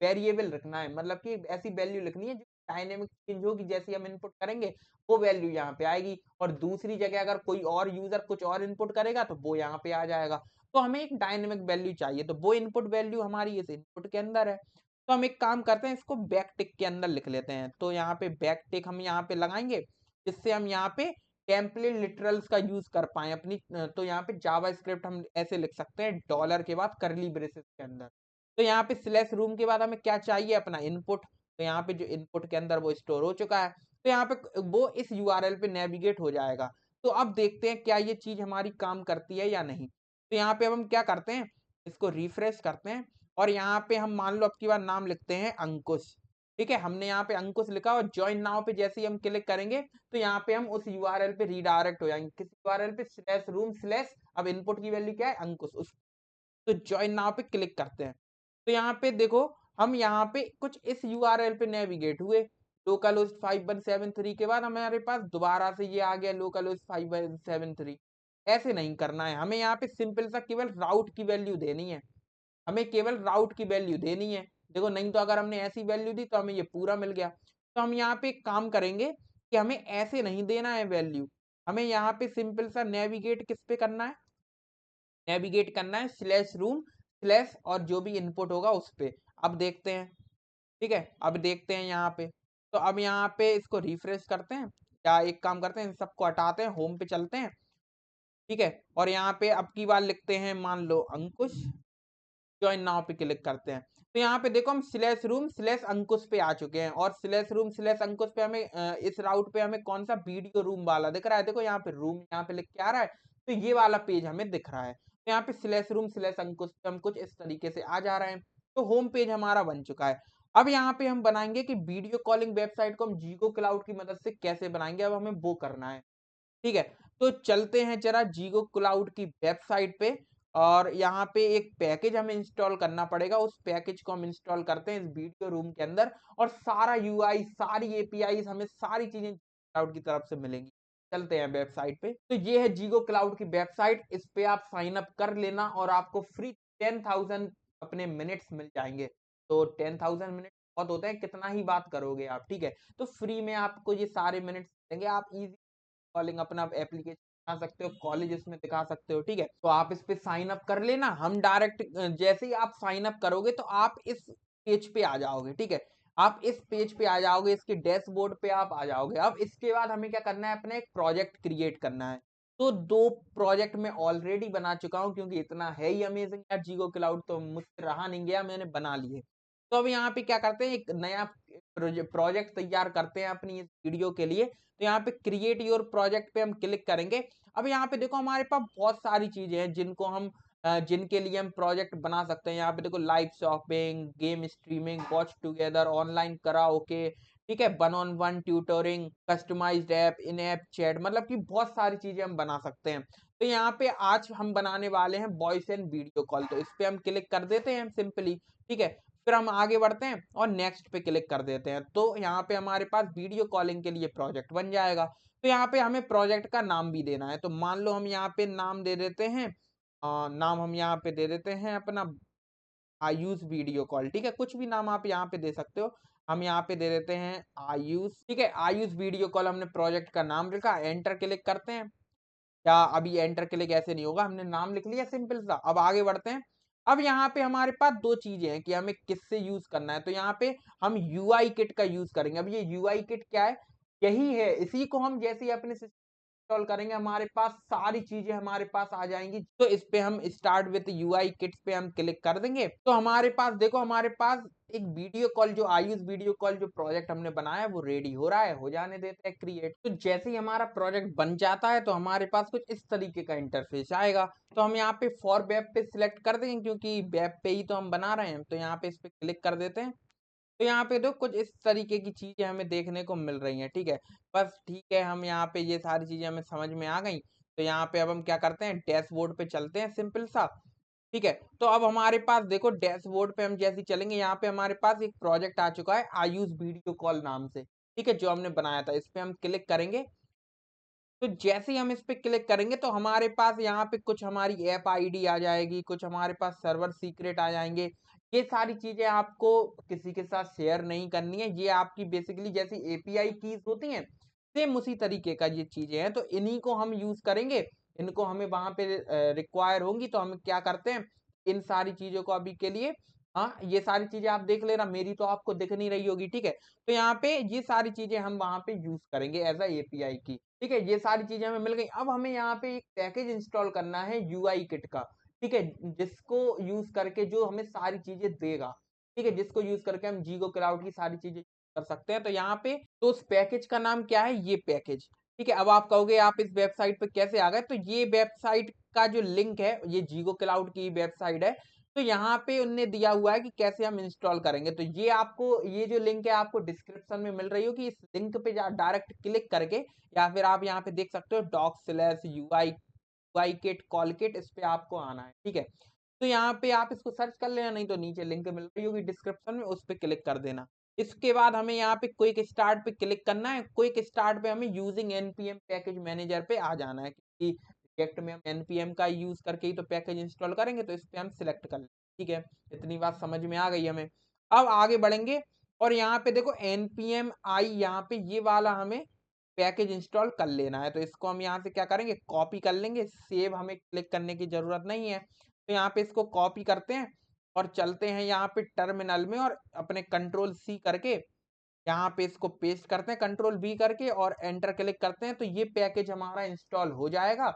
वेरिएबल रखना है, मतलब कि ऐसी वैल्यू लिखनी है जो डायनेमिक चेंज होगी, जैसे हम इनपुट करेंगे वो वैल्यू यहाँ पे आएगी। और दूसरी जगह अगर कोई और यूजर कुछ और इनपुट करेगा तो वो यहाँ पे आ जाएगा। तो हमें एक डायनेमिक वैल्यू चाहिए, तो वो इनपुट वैल्यू हमारी इस इनपुट के अंदर है। तो हम एक काम करते हैं, इसको बैक टिक के अंदर लिख लेते हैं। तो यहाँ पे बैक टिक हम यहाँ पे लगाएंगे, जिससे हम यहाँ पे टेम्पलेट लिटरल्स का यूज कर पाए अपनी। तो यहाँ पे जावा स्क्रिप्ट हम ऐसे लिख सकते हैं, डॉलर के बाद करली ब्रेसेस के अंदर। तो यहाँ पे स्लैश रूम के बाद हमें क्या चाहिए, अपना इनपुट। तो यहाँ पे जो इनपुट के अंदर वो स्टोर हो चुका है, तो यहाँ पे वो इस यूआरएल पे नेविगेट हो जाएगा। तो अब देखते हैं क्या ये चीज हमारी काम करती है या नहीं। तो यहाँ पे अब हम क्या करते हैं, इसको रिफ्रेश करते हैं और यहाँ पे हम मान लो अब की बार नाम लिखते हैं अंकुश। ठीक है, हमने यहाँ पे अंकुश लिखा और ज्वाइन नाउ पे जैसे ही हम क्लिक करेंगे तो यहाँ पे हम उस यूआरएल पे रीडायरेक्ट हो जाएंगे, किस यूआरएल पे, स्लैश रूम स्लैश, अब इनपुट की वैल्यू क्या है, अंकुश, उस तो ज्वाइन नाउ पे क्लिक करते हैं। तो यहाँ पे देखो हम यहाँ पे कुछ इस यूआरएल पे नेविगेट हुए, लोकल होस्ट 5173 के बाद हमारे पास दोबारा से ये आ गया लोकल होस्ट 5173। ऐसे नहीं करना है, हमें यहाँ पे सिंपल सा केवल राउट की वैल्यू देनी है, हमें केवल राउट की वैल्यू देनी है। देखो नहीं तो अगर हमने ऐसी वैल्यू दी तो हमें ये पूरा मिल गया। तो हम यहाँ पे एक काम करेंगे कि हमें ऐसे नहीं देना है वैल्यू, हमें यहाँ पे सिंपल सा नेविगेट किस पे करना है, नेविगेट करना है स्लैश रूम स्लैश और जो भी इनपुट होगा उस पे। अब देखते हैं, ठीक है, अब देखते हैं यहाँ पे। तो अब यहाँ पे इसको रिफ्रेश करते हैं, या एक काम करते हैं इन सबको हटाते हैं, होम पे चलते हैं। ठीक है, और यहाँ पे अब की बार लिखते हैं मान लो अंकुश, ज्वाइन नाउ पे क्लिक करते हैं। तो यहाँ पे देखो हम स्लैश रूम स्लैश अंकुश पे आ चुके हैं और स्लैश रूम स्लैश अंकुश पे हमें इस राउट पे हमें कौन सा वीडियो रूम वाला दिख रहा है, देखो यहाँ पे रूम यहाँ पे लिख के आ रहा है, तो ये वाला पेज हमें दिख रहा है। तो यहाँ पे स्लैश रूम स्लैश अंकुश पे हम कुछ इस तरीके से आ जा रहे हैं। तो होम पेज हमारा बन चुका है। अब यहाँ पे हम बनाएंगे कि वीडियो कॉलिंग वेबसाइट को हम जीगो क्लाउड की मदद से कैसे बनाएंगे, अब हमें वो करना है। ठीक है, तो चलते हैं जरा जीगो क्लाउड की वेबसाइट पे और यहाँ पे एक पैकेज हमें इंस्टॉल करना पड़ेगा। उस पैकेज को हम इंस्टॉल करते हैं इस वीडियो रूम के अंदर और सारा यूआई सारी एपीआई हमें सारी चीजें क्लाउड की तरफ से मिलेंगी। चलते हैं वेबसाइट पे। तो ये है जीगो क्लाउड की वेबसाइट, इस पे आप साइन अप कर लेना और आपको फ्री 10,000 अपने मिनट्स मिल जाएंगे। तो 10,000 मिनट बहुत होते हैं, कितना ही बात करोगे आप। ठीक है, तो फ्री में आपको ये सारे मिनट्स देंगे, आप इजी कॉलिंग अपना एप्लीकेशन दिखा सकते हो, कॉलेज इसमें दिखा सकते हो। ठीक है, तो आप इस पे साइन अप कर लेना। हम डायरेक्ट जैसे ही आप साइन अप करोगे तो आप इस पेज पे आ जाओगे। ठीक है, आप इस पेज पे आ जाओगे, इसके डैशबोर्ड पे आप आ जाओगे। अब इसके बाद हमें क्या करना है, अपने एक प्रोजेक्ट क्रिएट करना है। तो 2 प्रोजेक्ट मैं ऑलरेडी बना चुका हूँ, क्योंकि इतना है ही अमेजिंग यार जीगो क्लाउड, तो मुझसे रहा नहीं गया, मैंने बना लिए। तो अब यहाँ पे क्या करते हैं, एक नया प्रोजेक्ट तैयार करते हैं अपनी इस वीडियो के लिए। तो यहाँ पे क्रिएट योर प्रोजेक्ट पे हम क्लिक करेंगे। अब यहाँ पे देखो हमारे पास बहुत सारी चीजें हैं जिनको हम जिनके लिए हम प्रोजेक्ट बना सकते हैं। यहाँ पे देखो live shopping, game streaming, watch together, online karaoke, ठीक है, one on one tutoring, customised app, in app chat, मतलब कि बहुत सारी चीजें हम बना सकते हैं। तो यहाँ पे आज हम बनाने वाले हैं वॉइस एंड वीडियो कॉल, तो इस पे हम क्लिक कर देते हैं सिंपली। ठीक है, फिर हम आगे बढ़ते हैं और नेक्स्ट पे क्लिक कर देते हैं। तो यहाँ पे हमारे पास वीडियो कॉलिंग के लिए प्रोजेक्ट बन जाएगा। तो यहाँ पे हमें प्रोजेक्ट का नाम भी देना है। तो मान लो हम यहाँ पे नाम दे देते हैं, नाम हम यहाँ पे दे देते हैं अपना आयुष वीडियो कॉल। ठीक है, कुछ भी नाम आप यहाँ पे दे सकते हो। हम यहाँ पे दे देते हैं आयुष। ठीक है, आयुष वीडियो कॉल हमने प्रोजेक्ट का नाम लिखा, एंटर क्लिक करते हैं। क्या अभी एंटर क्लिक ऐसे नहीं होगा, हमने नाम लिख लिया सिंपल सा। अब आगे बढ़ते हैं। अब यहाँ पे हमारे पास दो चीजें हैं कि हमें किससे यूज करना है। तो यहाँ पे हम यूआई किट का यूज करेंगे। अब ये यूआई किट क्या है? यही है, इसी को हम जैसे ही अपने इंस्टॉल करेंगे हमारे पास सारी चीजें हमारे पास आ जाएंगी। तो इस पे हम स्टार्ट विद यूआई किट्स पे हम क्लिक कर देंगे। तो हमारे पास देखो, हमारे पास एक वीडियो कॉल, जो आयुष वीडियो कॉल जो प्रोजेक्ट हमने बनाया है वो रेडी हो रहा है। हो जाने देते हैं क्रिएट। तो जैसे ही हमारा प्रोजेक्ट बन जाता है तो हमारे पास कुछ इस तरीके का इंटरफेस आएगा। तो हम यहाँ पे फॉर वेब पे सिलेक्ट कर देंगे, क्योंकि वेब पे ही तो हम बना रहे हैं। तो यहाँ पे इस पे क्लिक कर देते हैं। तो यहाँ पे तो कुछ इस तरीके की चीजें हमें देखने को मिल रही हैं। ठीक है, बस ठीक है, हम यहाँ पे ये सारी चीजें हमें समझ में आ गई। तो यहाँ पे अब हम क्या करते हैं, डैशबोर्ड पे चलते हैं, सिंपल सा। ठीक है, तो अब हमारे पास देखो डैशबोर्ड पे हम जैसे ही चलेंगे, यहाँ पे हमारे पास एक प्रोजेक्ट आ चुका है आयुष वीडियो कॉल नाम से। ठीक है, जो हमने बनाया था, इस पे हम क्लिक करेंगे। तो जैसे ही हम इस पे क्लिक करेंगे तो हमारे पास यहाँ पे कुछ हमारी ऐप आईडी आ जाएगी, कुछ हमारे पास सर्वर सीक्रेट आ जाएंगे। ये सारी चीजें आपको किसी के साथ शेयर नहीं करनी है। ये आपकी बेसिकली जैसी एपीआई कीज होती हैं, सेम उसी तरीके का ये चीजें हैं। तो इन्हीं को हम यूज करेंगे। इनको हमें वहां पे रिक्वायर होंगी। तो हम क्या करते हैं, इन सारी चीजों को अभी के लिए, हाँ, ये सारी चीजें आप देख लेना, मेरी तो आपको दिख नहीं रही होगी। ठीक है, तो यहाँ पे ये सारी चीजें हम वहां पे यूज करेंगे एज अ एपीआई की। ठीक है, ये सारी चीजें हमें मिल गई। अब हमें यहाँ पे एक पैकेज इंस्टॉल करना है यूआई किट का। ठीक है, जिसको यूज करके जो हमें सारी चीजें देगा। ठीक है, जिसको यूज करके हम जीगो क्लाउड की सारी चीजें कर सकते हैं। तो यहाँ पे तो उस पैकेज का नाम क्या है, ये पैकेज। ठीक है, अब आप कहोगे आप इस वेबसाइट पे कैसे आ गए? तो ये वेबसाइट का जो लिंक है, ये जीगो क्लाउड की वेबसाइट है। तो यहाँ पे उनने दिया हुआ है कि कैसे हम इंस्टॉल करेंगे। तो ये आपको, ये जो लिंक है आपको डिस्क्रिप्शन में मिल रही हो, कि इस लिंक पे डायरेक्ट क्लिक करके, या फिर आप यहाँ पे देख सकते हो doc/ui किट कॉल किट, इस पे आपको आना है। ठीक है, तो यहाँ पे आप इसको सर्च कर लेना, नहीं तो नीचे लिंक मिल रही होगी डिस्क्रिप्शन में, उस पे क्लिक कर देना। इसके बाद हमें यहाँ पे क्विक स्टार्ट पे क्लिक करना है। क्विक स्टार्ट पे हमें यूजिंग एनपीएम पैकेज मैनेजर पे आ जाना है, क्योंकि प्रोजेक्ट में हम एनपीएम का यूज करके ही तो पैकेज इंस्टॉल करेंगे। तो इस पे हम सिलेक्ट कर लें। ठीक है, इतनी बात समझ में आ गई हमें। अब आगे बढ़ेंगे, और यहाँ पे देखो npm आई, यहाँ पे ये वाला हमें पैकेज इंस्टॉल कर लेना है। तो इसको हम यहाँ से क्या करेंगे, कॉपी कर लेंगे। सेव हमें क्लिक करने की जरूरत नहीं है। तो यहाँ पे इसको कॉपी करते हैं और चलते हैं यहाँ पे टर्मिनल में, और अपने कंट्रोल सी करके यहाँ पे इसको पेस्ट करते हैं, कंट्रोल बी करके, और एंटर क्लिक करते हैं। तो ये पैकेज हमारा इंस्टॉल हो जाएगा।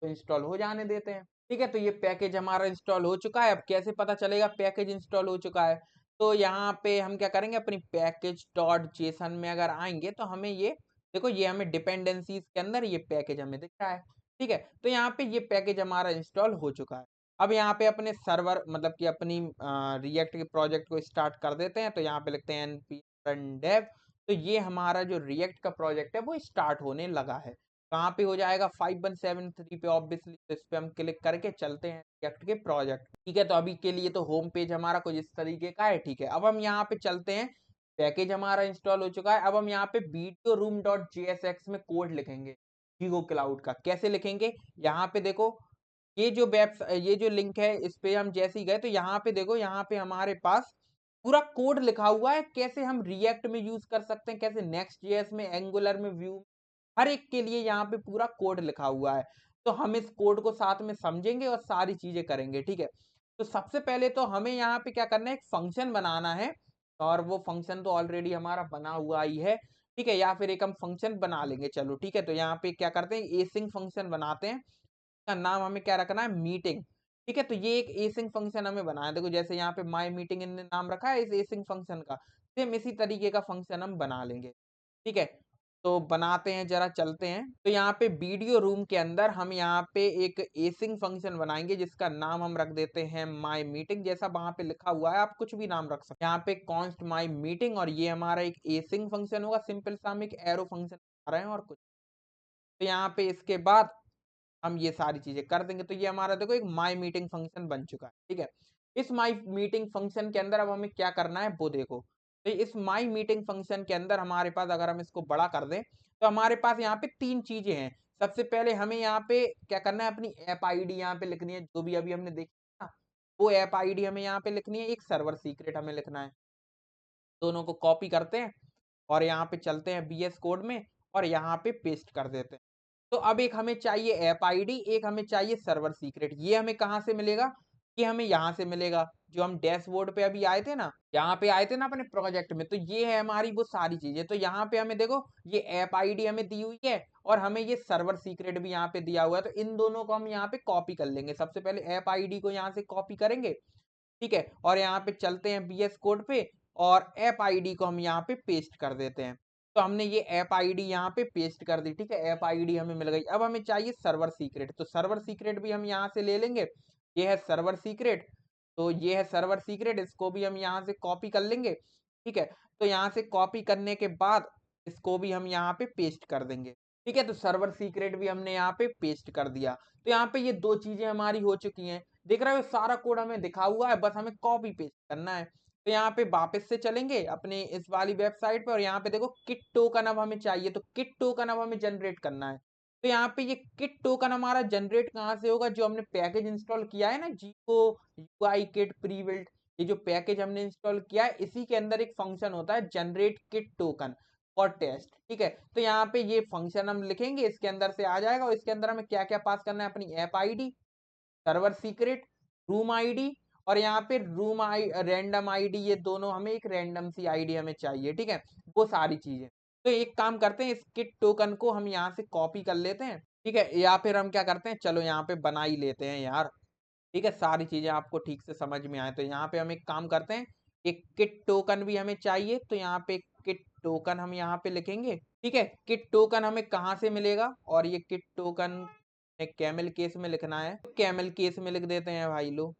तो इंस्टॉल हो जाने देते हैं। ठीक है, तो ये पैकेज हमारा इंस्टॉल हो चुका है। अब कैसे पता चलेगा पैकेज इंस्टॉल हो चुका है? तो यहाँ पे हम क्या करेंगे, अपनी पैकेज डॉट जेसन में अगर आएंगे तो हमें ये देखो, ये हमें डिपेंडेंसीज के अंदर ये पैकेज हमें दिख रहा है। ठीक है, तो यहाँ पे ये पैकेज हमारा इंस्टॉल हो चुका है। अब यहाँ पे अपने सर्वर, मतलब कि अपनी रिएक्ट के प्रोजेक्ट को स्टार्ट कर देते हैं। तो यहाँ पे लिखते हैं npm run dev। तो ये हमारा जो रिएक्ट का प्रोजेक्ट है वो स्टार्ट होने लगा है। कहाँ पे हो जाएगा, 5173 पे ऑब्वियसली। तो इस पे हम क्लिक करके चलते हैं रिएक्ट के प्रोजेक्ट। ठीक है, तो अभी के लिए तो होम पेज हमारा कुछ इस तरीके का है। ठीक है, अब हम यहाँ पे चलते हैं, पैकेज हमारा इंस्टॉल हो चुका है। अब हम यहाँ पे वीडियो रूम डॉट JSX में कोड लिखेंगे जीगो क्लाउड का। कैसे लिखेंगे, यहाँ पे देखो, ये जो लिंक है, इस पे हम जैसे ही गए तो यहाँ पे देखो, यहाँ पे हमारे पास पूरा कोड लिखा हुआ है, कैसे हम रिएक्ट में यूज कर सकते हैं, कैसे नेक्स्ट जेएस में, एंगुलर में, व्यू, हर एक के लिए यहाँ पे पूरा कोड लिखा हुआ है। तो हम इस कोड को साथ में समझेंगे और सारी चीजें करेंगे। ठीक है, तो सबसे पहले तो हमें यहाँ पे क्या करना है, एक फंक्शन बनाना है। और वो फंक्शन तो ऑलरेडी हमारा बना हुआ ही है। ठीक है, या फिर एक हम फंक्शन बना लेंगे, चलो ठीक है। तो यहाँ पे क्या करते हैं, एसिंग फंक्शन बनाते हैं। का नाम हमें क्या रखना है, मीटिंग। ठीक है, तो ये एक एसिंग फंक्शन हमें बनाना है। देखो जैसे यहाँ पे माई मीटिंग इनने नाम रखा है इस एसिंग फंक्शन का, सेम इसी तरीके का फंक्शन हम बना लेंगे। ठीक है, तो बनाते हैं, जरा चलते हैं। तो यहाँ पे वीडियो रूम के अंदर हम यहाँ पे एक एसिंग फंक्शन बनाएंगे, जिसका नाम हम रख देते हैं माई मीटिंग। जैसा वहां पे लिखा हुआ है, आप कुछ भी नाम रख सकते हैं। यहाँ पे कॉन्स्ट माई मीटिंग, और ये हमारा एक एसिंग फंक्शन होगा। सिंपल सा हम एक एरो फंक्शन बना रहे हैं और कुछ। तो यहाँ पे इसके बाद हम ये सारी चीजें कर देंगे। तो ये हमारा देखो एक माई मीटिंग फंक्शन बन चुका है। ठीक है, इस माई मीटिंग फंक्शन के अंदर अब हमें क्या करना है वो देखो। तो इस माई मीटिंग फंक्शन के अंदर हमारे पास, अगर हम इसको बड़ा कर दें, तो हमारे पास यहाँ पे तीन चीजें हैं। सबसे पहले हमें यहाँ पे क्या करना है, अपनी ऐप आईडी यहाँ पे लिखनी है, जो भी अभी हमने देखी ना, वो ऐप आईडी हमें यहाँ पे लिखनी है। एक सर्वर सीक्रेट हमें लिखना है। दोनों को कॉपी करते हैं और यहाँ पे चलते हैं बीएस कोड में, और यहाँ पे पेस्ट कर देते हैं। तो अब एक हमें चाहिए ऐप आईडी, एक हमें चाहिए सर्वर सीक्रेट। ये हमें कहाँ से मिलेगा, ये हमें यहाँ से मिलेगा, जो हम डैशबोर्ड पे अभी आए थे ना, यहाँ पे आए थे ना अपने प्रोजेक्ट में, तो ये है हमारी वो सारी चीजें। तो यहाँ पे हमें देखो ये ऐप आईडी हमें दी हुई है और हमें ये सर्वर सीक्रेट भी यहाँ पे दिया हुआ है। तो इन दोनों को हम यहाँ पे कॉपी कर लेंगे। सबसे पहले ऐप आईडी को यहाँ से कॉपी करेंगे, ठीक है, और यहाँ पे चलते हैं बीएस कोड पे और ऐप आईडी को हम यहाँ पे पेस्ट कर देते हैं। तो हमने ये ऐप आईडी यहाँ पे पेस्ट कर दी, ठीक है, ऐप आईडी हमें मिल गई। अब हमें चाहिए सर्वर सीक्रेट, तो सर्वर सीक्रेट भी हम यहाँ से ले लेंगे। ये है सर्वर सीक्रेट, तो ये है सर्वर सीक्रेट, इसको भी हम यहाँ से कॉपी कर लेंगे, ठीक है। तो यहाँ से कॉपी करने के बाद इसको भी हम यहाँ पे पेस्ट कर देंगे, ठीक है। तो सर्वर सीक्रेट भी हमने यहाँ पे पेस्ट कर दिया। तो यहाँ पे ये दो चीजें हमारी हो चुकी हैं। देख रहे हो सारा कोड हमें दिखा हुआ है, बस हमें कॉपी पेस्ट करना है। तो यहाँ पे वापस से चलेंगे अपने इस वाली वेबसाइट पे और यहाँ पे देखो किट टोकन अब हमें चाहिए, तो किट टोकन अब हमें जनरेट करना है। तो यहाँ पे ये किट टोकन हमारा जनरेट कहाँ से होगा, जो हमने पैकेज इंस्टॉल किया है ना, जीओ यूआई किट प्री बिल्ट, ये जो पैकेज हमने इंस्टॉल किया है इसी के अंदर एक फंक्शन होता है जनरेट किट टोकन और टेस्ट, ठीक है। तो यहाँ पे ये फंक्शन हम लिखेंगे, इसके अंदर से आ जाएगा और इसके अंदर हमें क्या क्या पास करना है, अपनी app ID, server secret, room ID और यहाँ पे रूम आई रैंडम आईडी, ये दोनों हमें एक रैंडम सी आईडी हमें चाहिए, ठीक है, वो सारी चीजें। तो एक काम करते हैं, इस किट टोकन को हम यहाँ से कॉपी कर लेते हैं, ठीक है, या फिर हम क्या करते हैं, चलो यहाँ पे बना ही लेते हैं यार, ठीक है, सारी चीजें आपको ठीक से समझ में आए। तो यहाँ पे हम एक काम करते हैं, एक किट टोकन भी हमें चाहिए, तो यहाँ पे किट टोकन हम यहाँ पे लिखेंगे, ठीक है। किट टोकन हमें कहाँ से मिलेगा, और ये किट टोकन कैमल केस में लिखना है, तो कैमल केस में लिख देते हैं भाई लोग,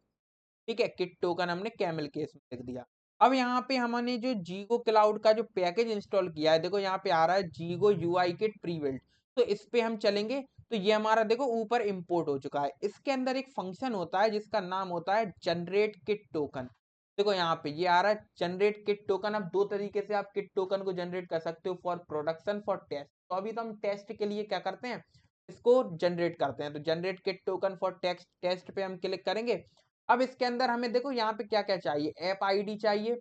ठीक है। किट टोकन हमने कैमल केस में लिख दिया। अब यहाँ पे हमने जो जीगो क्लाउड का जो पैकेज इंस्टॉल किया है, देखो यहाँ पे आ रहा है जीगो यूआई किट प्री बिल्ट, तो इस पे हम चलेंगे। तो ये हमारा देखो ऊपर इंपोर्ट हो चुका है। इसके अंदर एक फंक्शन होता है जिसका नाम होता है जनरेट किट टोकन। देखो यहाँ पे ये आ रहा है जनरेट किट टोकन। अब दो तरीके से आप किट टोकन को जनरेट कर सकते हो, फॉर प्रोडक्शन, फॉर टेस्ट। तो अभी तो हम टेस्ट के लिए क्या करते हैं, इसको जनरेट करते हैं। तो generate kit token for text test पे हम क्लिक करेंगे। अब इसके अंदर हमें देखो यहाँ पे क्या क्या चाहिए, ऐप आईडी चाहिए,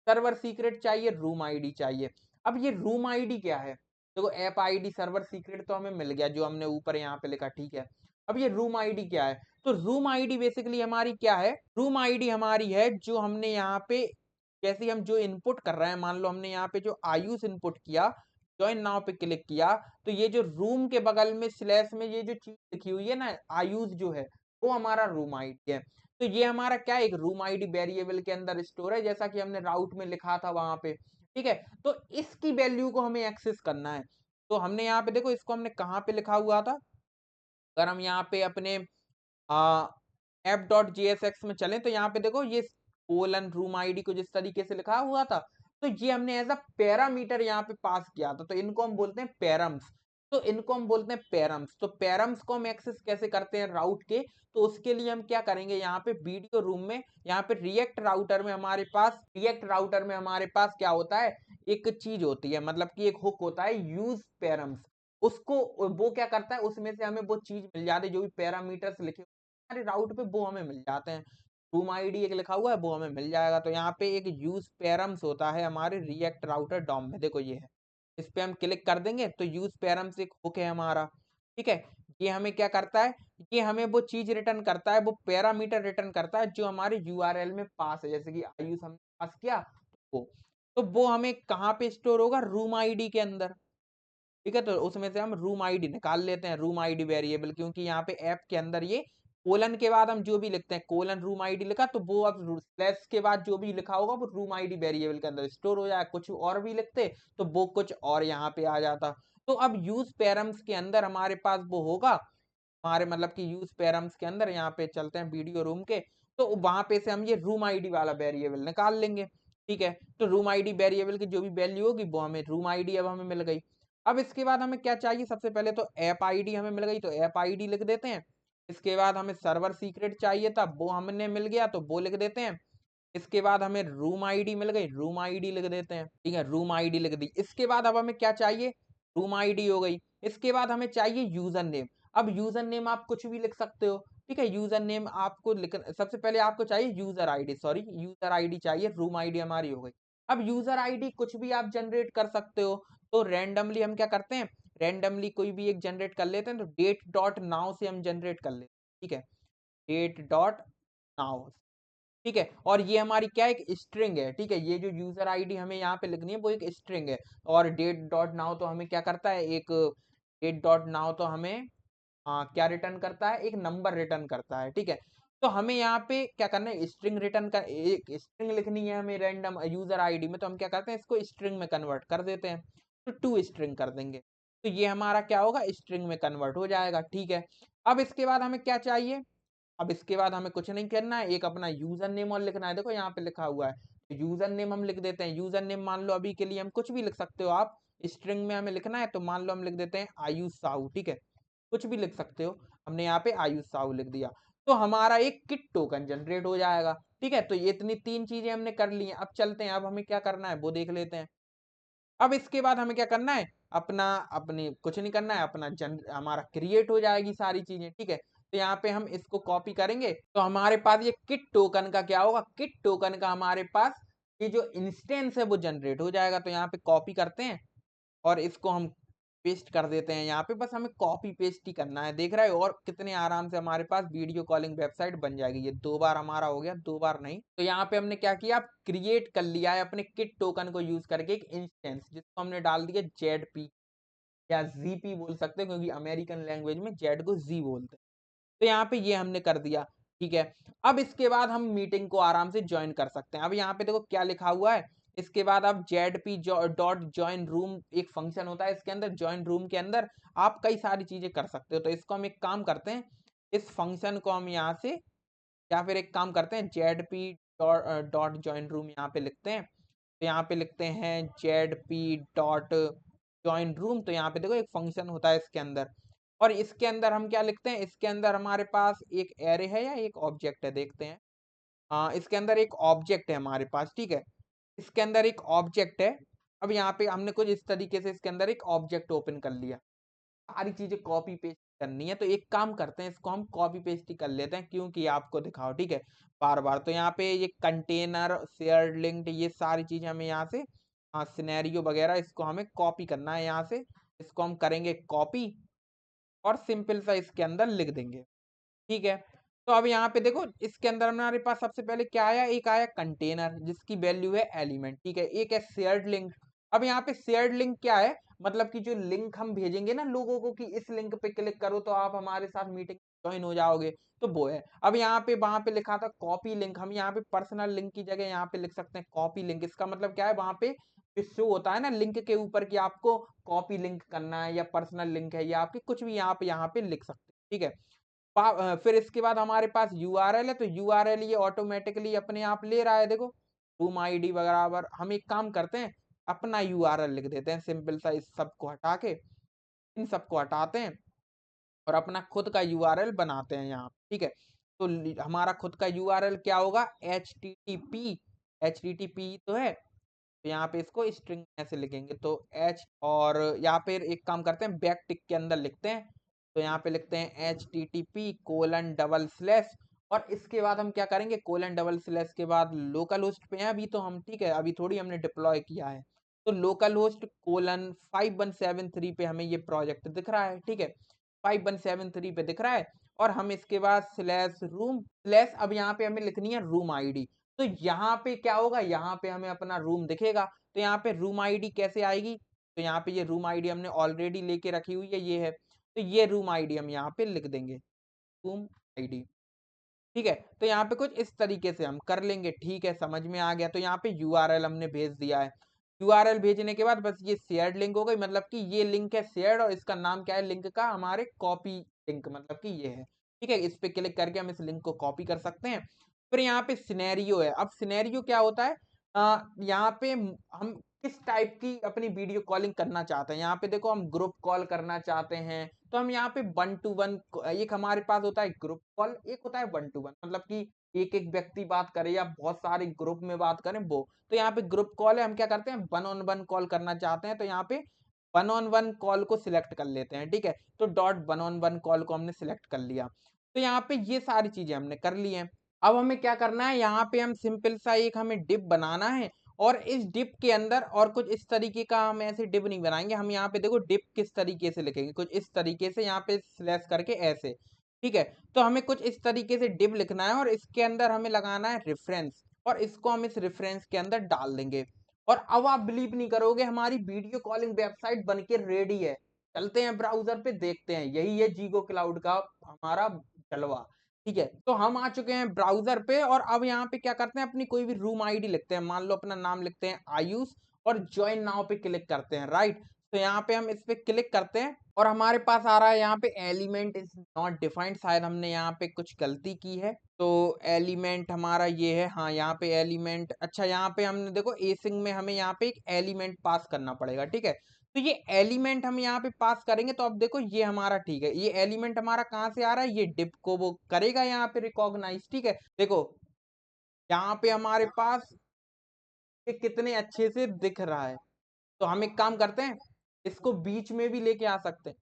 सर्वर सीक्रेट चाहिए, रूम आईडी चाहिए। अब ये रूम आईडी क्या है, देखो ऐप आईडी सर्वर सीक्रेट तो हमें मिल गया जो हमने ऊपर यहाँ पे लिखा, ठीक है। अब ये रूम आईडी क्या है, तो रूम आईडी बेसिकली हमारी क्या है, रूम आईडी हमारी है जो हमने यहाँ पे, जैसे हम जो इनपुट कर रहे हैं, मान लो हमने यहाँ पे जो आयुष इनपुट किया, ज्वाइन नाउ पे क्लिक किया, तो ये जो रूम के बगल में स्लैश में ये जो चीज लिखी हुई है ना आयुष जो है, वो हमारा रूम आईडी है। तो ये हमारा क्या है, एक रूम आईडी वेरिएबल के अंदर स्टोर है, जैसा कि हमने राउट में लिखा था वहां पे, ठीक है। तो इसकी वैल्यू को हमें एक्सेस करना है। तो हमने यहाँ पे देखो इसको हमने कहाँ पे लिखा हुआ था, अगर हम यहाँ पे अपने app.jsx में चलें तो यहाँ पे देखो ये कोलन रूम आईडी को जिस तरीके से लिखा हुआ था, तो ये हमने एज अ पैरामीटर यहाँ पे पास किया था। तो इनको हम बोलते हैं पैरम्स, तो इनको हम बोलते हैं पैरम्स। तो पैरम्स को हम एक्सेस कैसे करते हैं राउट के, तो उसके लिए हम क्या करेंगे, यहाँ पे वीडियो रूम में, यहाँ पे रिएक्ट राउटर में हमारे पास क्या होता है, एक चीज होती है, मतलब कि एक हुक होता है यूज पैरम्स। उसको वो क्या करता है, उसमें से हमें वो चीज मिल जाती है, जो भी पैरामीटर्स लिखे हमारे राउट पे वो हमें मिल जाते हैं। रूम आईडी एक लिखा हुआ है वो हमें मिल जाएगा। तो यहाँ पे एक यूज पैरम्स होता है हमारे रिएक्ट राउटर डॉम में, देखो ये है, इस पे हम क्लिक कर देंगे तो यूज पैरम्स एक हुक है हमारा, ठीक है। ये हमें क्या करता है, ये हमें वो चीज रिटर्न करता है, वो पैरामीटर रिटर्न करता है जो हमारे यूआरएल में पास है, जैसे कि आयुष हमने पास किया, तो वो हमें कहाँ पे स्टोर होगा, रूम आईडी के अंदर, ठीक है। तो उसमें से हम रूम आईडी निकाल लेते हैं, रूम आईडी वेरिएबल, क्योंकि यहाँ पे ऐप के अंदर ये कोलन के बाद हम जो भी लिखते हैं, कोलन रूम आईडी लिखा, तो वो अब स्लैश के बाद जो भी लिखा होगा वो रूम आईडी वेरिएबल के अंदर स्टोर हो जाए। कुछ और भी लिखते तो वो कुछ और यहाँ पे आ जाता। तो अब यूज पैरम्स के अंदर हमारे पास वो होगा, हमारे मतलब कि यूज पैरम्स के अंदर यहाँ पे चलते हैं वीडियो रूम के, तो वहां पे से हम ये रूम आईडी वाला वेरिएबल निकाल लेंगे, ठीक है। तो रूम आईडी वेरिएबल की जो भी वैल्यू होगी वो हमें रूम आईडी अब हमें मिल गई। अब इसके बाद हमें क्या चाहिए, सबसे पहले तो ऐप आईडी हमें मिल गई, तो ऐप आईडी लिख देते हैं। इसके बाद हमें सर्वर सीक्रेट चाहिए था, वो हमने मिल गया तो वो लिख देते हैं। इसके बाद हमें रूम आईडी मिल गई, रूम आईडी लिख देते हैं, ठीक है, रूम आईडी लिख दी। इसके बाद अब हमें क्या चाहिए, रूम आईडी हो गई। इसके बाद हमें चाहिए यूजर नेम। अब यूजर नेम आप कुछ भी लिख सकते हो, ठीक है। यूजर नेम आपको लिख, सबसे पहले आपको चाहिए user ID, sorry user ID चाहिए, रूम आईडी हमारी हो गई। अब यूजर आईडी कुछ भी आप जनरेट कर सकते हो। तो रैंडमली हम क्या करते हैं, रैंडमली कोई भी एक जनरेट कर लेते हैं। तो डेट डॉट नाउ से हम जनरेट कर लेते हैं, ठीक है, डेट डॉट नाउ, ठीक है। और ये हमारी क्या एक स्ट्रिंग है, ठीक है। ये जो यूजर आईडी हमें यहाँ पे लिखनी है वो एक स्ट्रिंग है। और डेट डॉट नाउ तो हमें क्या करता है, एक डेट डॉट नाउ तो हमें क्या रिटर्न करता है, एक नंबर रिटर्न करता है, ठीक है। तो हमें यहाँ पे क्या करना है, स्ट्रिंग रिटर्न कर, एक स्ट्रिंग लिखनी है हमें रैंडम यूजर आईडी में, तो हम क्या करते हैं इसको स्ट्रिंग में कन्वर्ट कर देते हैं, तो टू स्ट्रिंग कर देंगे, तो ये हमारा क्या होगा, स्ट्रिंग में कन्वर्ट हो जाएगा, ठीक है। अब इसके बाद हमें क्या चाहिए, अब इसके बाद हमें कुछ नहीं करना है, एक अपना यूजर नेम और लिखना है, देखो यहाँ पे लिखा हुआ है, तो यूजर नेम हम लिख देते हैं। यूजर नेम मान लो अभी के लिए हम कुछ भी लिख सकते हो आप, स्ट्रिंग में हमें लिखना है तो मान लो हम लिख देते हैं आयुष साहू, ठीक है, कुछ भी लिख सकते हो। हमने यहाँ पे आयुष साहू लिख दिया, तो हमारा एक किट टोकन जनरेट हो जाएगा, ठीक है। तो ये इतनी तीन चीजें हमने कर ली हैं। अब चलते हैं, अब हमें क्या करना है वो देख लेते हैं। अब इसके बाद हमें क्या करना है, अपना अपने कुछ नहीं करना है, अपना हमारा क्रिएट हो जाएगी सारी चीजें, ठीक है। तो यहाँ पे हम इसको कॉपी करेंगे, तो हमारे पास ये किट टोकन का क्या होगा, किट टोकन का हमारे पास ये जो इंस्टेंस है वो जनरेट हो जाएगा। तो यहाँ पे कॉपी करते हैं और इसको हम पेस्ट कर देते हैं यहाँ पे, बस हमें कॉपी पेस्ट ही करना है, देख रहे हो। और कितने आराम से हमारे पास वीडियो कॉलिंग वेबसाइट बन जाएगी। ये 2 बार हमारा हो गया, 2 बार नहीं। तो यहाँ पे हमने क्या किया, क्रिएट कर लिया है अपने किट टोकन को यूज करके एक इंस्टेंस, जिसको हमने डाल दिया जेड या जीपी बोल सकते हैं, क्योंकि अमेरिकन लैंग्वेज में जेड को जी बोलते हैं। तो यहाँ पे ये हमने कर दिया, ठीक है। अब इसके बाद हम मीटिंग को आराम से ज्वाइन कर सकते हैं। अब यहाँ पे देखो क्या लिखा हुआ है, इसके बाद आप जेड डॉट ज्वाइन रूम एक फंक्शन होता है, इसके अंदर ज्वाइन रूम के अंदर आप कई सारी चीजें कर सकते हो। तो इसको हम एक काम करते हैं, इस फंक्शन को हम यहाँ से, या फिर एक काम करते हैं, Z P dot join room यहाँ पे लिखते हैं। तो यहाँ पे लिखते हैं Z P dot join room. तो यहाँ पे देखो एक फंक्शन होता है इसके अंदर, और इसके अंदर हम क्या लिखते हैं, इसके अंदर हमारे पास एक एरे है या एक ऑब्जेक्ट है, देखते हैं। हाँ, इसके अंदर एक ऑब्जेक्ट है हमारे पास, ठीक है। इसके अंदर एक ऑब्जेक्ट है। अब यहाँ पे हमने कुछ इस तरीके से इसके अंदर एक ऑब्जेक्ट ओपन कर लिया, सारी चीजें कॉपी पेस्ट करनी है। तो एक काम करते हैं, इसको हम कॉपी पेस्ट ही कर लेते हैं, क्योंकि आपको दिखाओ, ठीक है, बार बार। तो यहाँ पे ये कंटेनर शेयर लिंक्ड ये सारी चीजें हमें यहाँ से, हाँ, सिनेरियो वगैरह, इसको हमें कॉपी करना है यहाँ से। इसको हम करेंगे कॉपी और सिंपल सा इसके अंदर लिख देंगे, ठीक है। तो अब यहाँ पे देखो इसके अंदर हमारे पास सबसे पहले क्या आया, एक आया कंटेनर जिसकी वैल्यू है एलिमेंट, ठीक है। एक है शेयर्ड लिंक। अब यहाँ पे शेयर्ड लिंक क्या है, मतलब कि जो लिंक हम भेजेंगे ना लोगों को कि इस लिंक पे क्लिक करो तो आप हमारे साथ मीटिंग ज्वाइन हो जाओगे, तो वो है। अब यहाँ पे वहां पे लिखा था कॉपी लिंक, हम यहाँ पे पर्सनल लिंक की जगह यहाँ पे लिख सकते हैं कॉपी लिंक। इसका मतलब क्या है, वहां पे जो शो होता है ना लिंक के ऊपर कि आपको कॉपी लिंक करना है या पर्सनल लिंक है, या आपकी कुछ भी आप यहाँ पे लिख सकते हैं, ठीक है। फिर इसके बाद हमारे पास यूआरएल है, तो यूआरएल ये ऑटोमेटिकली अपने आप ले रहा है, देखो रूम आईडी बराबर। हम एक काम करते हैं, अपना यूआरएल लिख देते हैं सिंपल सा, इस सब को हटा के, इन सबको हटाते हैं और अपना खुद का यूआरएल बनाते हैं यहाँ, ठीक है। तो हमारा खुद का यूआरएल क्या होगा, एच टी टी पी तो है, तो यहाँ पे इसको स्ट्रिंग ऐसे लिखेंगे, तो एच, और यहाँ पे एक काम करते हैं बैक टिक के अंदर लिखते हैं, तो यहाँ पे लिखते हैं http:// और इसके बाद हम क्या करेंगे, :/ के बाद लोकल होस्ट पे हैं अभी तो हम, ठीक है, अभी थोड़ी हमने डिप्लॉय किया है। तो लोकल होस्ट :5173 पे हमें ये प्रोजेक्ट दिख रहा है, ठीक है, 5173 पे दिख रहा है। और हम इसके बाद स्लैश रूम स्लैश, अब यहाँ पे हमें लिखनी है रूम आईडी। तो यहाँ पे क्या होगा, यहाँ पे हमें अपना रूम दिखेगा। तो यहाँ पे रूम आईडी कैसे आएगी, तो यहाँ पे ये रूम आईडी हमने ऑलरेडी लेके रखी हुई है, ये है। तो ये रूम आईडी हम यहाँ पे लिख देंगे, रूम आईडी, ठीक है। तो यहाँ पे कुछ इस तरीके से हम कर लेंगे, ठीक है, समझ में आ गया। तो यहाँ पे यूआरएल हमने भेज दिया है। यूआरएल भेजने के बाद बस ये शेयर्ड लिंक हो गई, मतलब कि ये लिंक है शेयर्ड, और इसका नाम क्या है लिंक का, हमारे कॉपी लिंक, मतलब कि ये है, ठीक है। इस पे क्लिक करके हम इस लिंक को कॉपी कर सकते हैं। फिर यहाँ पे सिनेरियो है। अब सिनेरियो क्या होता है, यहाँ पे हम किस टाइप की अपनी वीडियो कॉलिंग करना चाहते हैं। यहाँ पे देखो हम ग्रुप कॉल करना चाहते हैं, तो हम यहाँ पे 1-to-1, एक हमारे पास होता है ग्रुप कॉल, एक होता है 1-to-1, मतलब कि एक एक व्यक्ति बात करे या बहुत सारे ग्रुप में बात करें वो। तो यहाँ पे ग्रुप कॉल है, हम क्या करते हैं 1-on-1 कॉल करना चाहते हैं, तो यहाँ पे 1-on-1 कॉल को सिलेक्ट कर लेते हैं, ठीक है। तो .1-on-1 कॉल को हमने सिलेक्ट कर लिया। तो यहाँ पे ये सारी चीजें हमने कर ली हैं। अब हमें क्या करना है, यहाँ पे हम सिंपल सा एक हमें डिप बनाना है, और इस डिप के अंदर और कुछ इस तरीके का हम ऐसे डिप नहीं बनाएंगे। हम यहाँ पे देखो डिप किस तरीके से लिखेंगे, कुछ इस तरीके से, यहाँ पे स्लैश करके ऐसे। ठीक है। तो हमें कुछ इस तरीके से डिव लिखना है और इसके अंदर हमें लगाना है रेफरेंस और इसको हम इस रेफरेंस के अंदर डाल देंगे। और अब आप बिलीव नहीं करोगे, हमारी वीडियो कॉलिंग वेबसाइट बनके रेडी है। चलते हैं ब्राउजर पे, देखते हैं। यही है जीगो क्लाउड का हमारा जलवा। ठीक है, तो हम आ चुके हैं ब्राउजर पे और अब यहाँ पे क्या करते हैं, अपनी कोई भी रूम आईडी लिखते हैं। मान लो अपना नाम लिखते हैं आयुष और ज्वाइन नाउ पे क्लिक करते हैं। राइट, तो यहाँ पे हम इस पे क्लिक करते हैं और हमारे पास आ रहा है यहाँ पे एलिमेंट इज नॉट डिफाइंड। शायद हमने यहाँ पे कुछ गलती की है, तो एलिमेंट हमारा ये है। हाँ, यहाँ पे एलिमेंट, अच्छा यहाँ पे हमने देखो एसिंग में हमें यहाँ पे एक एलिमेंट पास करना पड़ेगा। ठीक है, तो ये एलिमेंट हम यहाँ पे पास करेंगे तो अब देखो ये हमारा ठीक है। ये एलिमेंट हमारा कहाँ से आ रहा है, ये डिप को वो करेगा यहाँ पे रिकॉग्नाइज। ठीक है, देखो यहाँ पे हमारे पास ये कितने अच्छे से दिख रहा है। तो हम एक काम करते हैं, इसको बीच में भी लेके आ सकते हैं।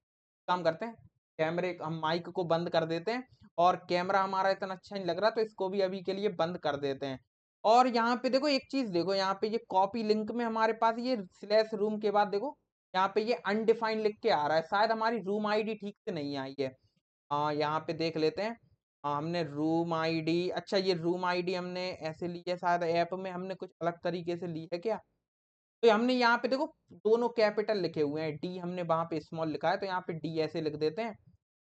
काम करते हैं, कैमरे हम माइक को बंद कर देते हैं और कैमरा हमारा इतना अच्छा नहीं लग रहा तो इसको भी अभी के लिए बंद कर देते हैं। और यहाँ पे देखो एक चीज देखो, यहाँ पे ये कॉपी लिंक में हमारे पास ये स्लैश रूम के बाद देखो यहाँ पे ये अनडिफाइंड लिख के आ रहा है। शायद हमारी रूम आईडी ठीक से नहीं आई है। यहाँ पे देख लेते हैं। हमने रूम आईडी, अच्छा ये रूम आईडी हमने ऐसे ली है, शायद ऐप में हमने कुछ अलग तरीके से ली है क्या। तो हमने यहाँ पे देखो दोनों कैपिटल लिखे हुए हैं, डी हमने वहां पे स्मॉल लिखा है तो यहाँ पे डी ऐसे लिख देते हैं।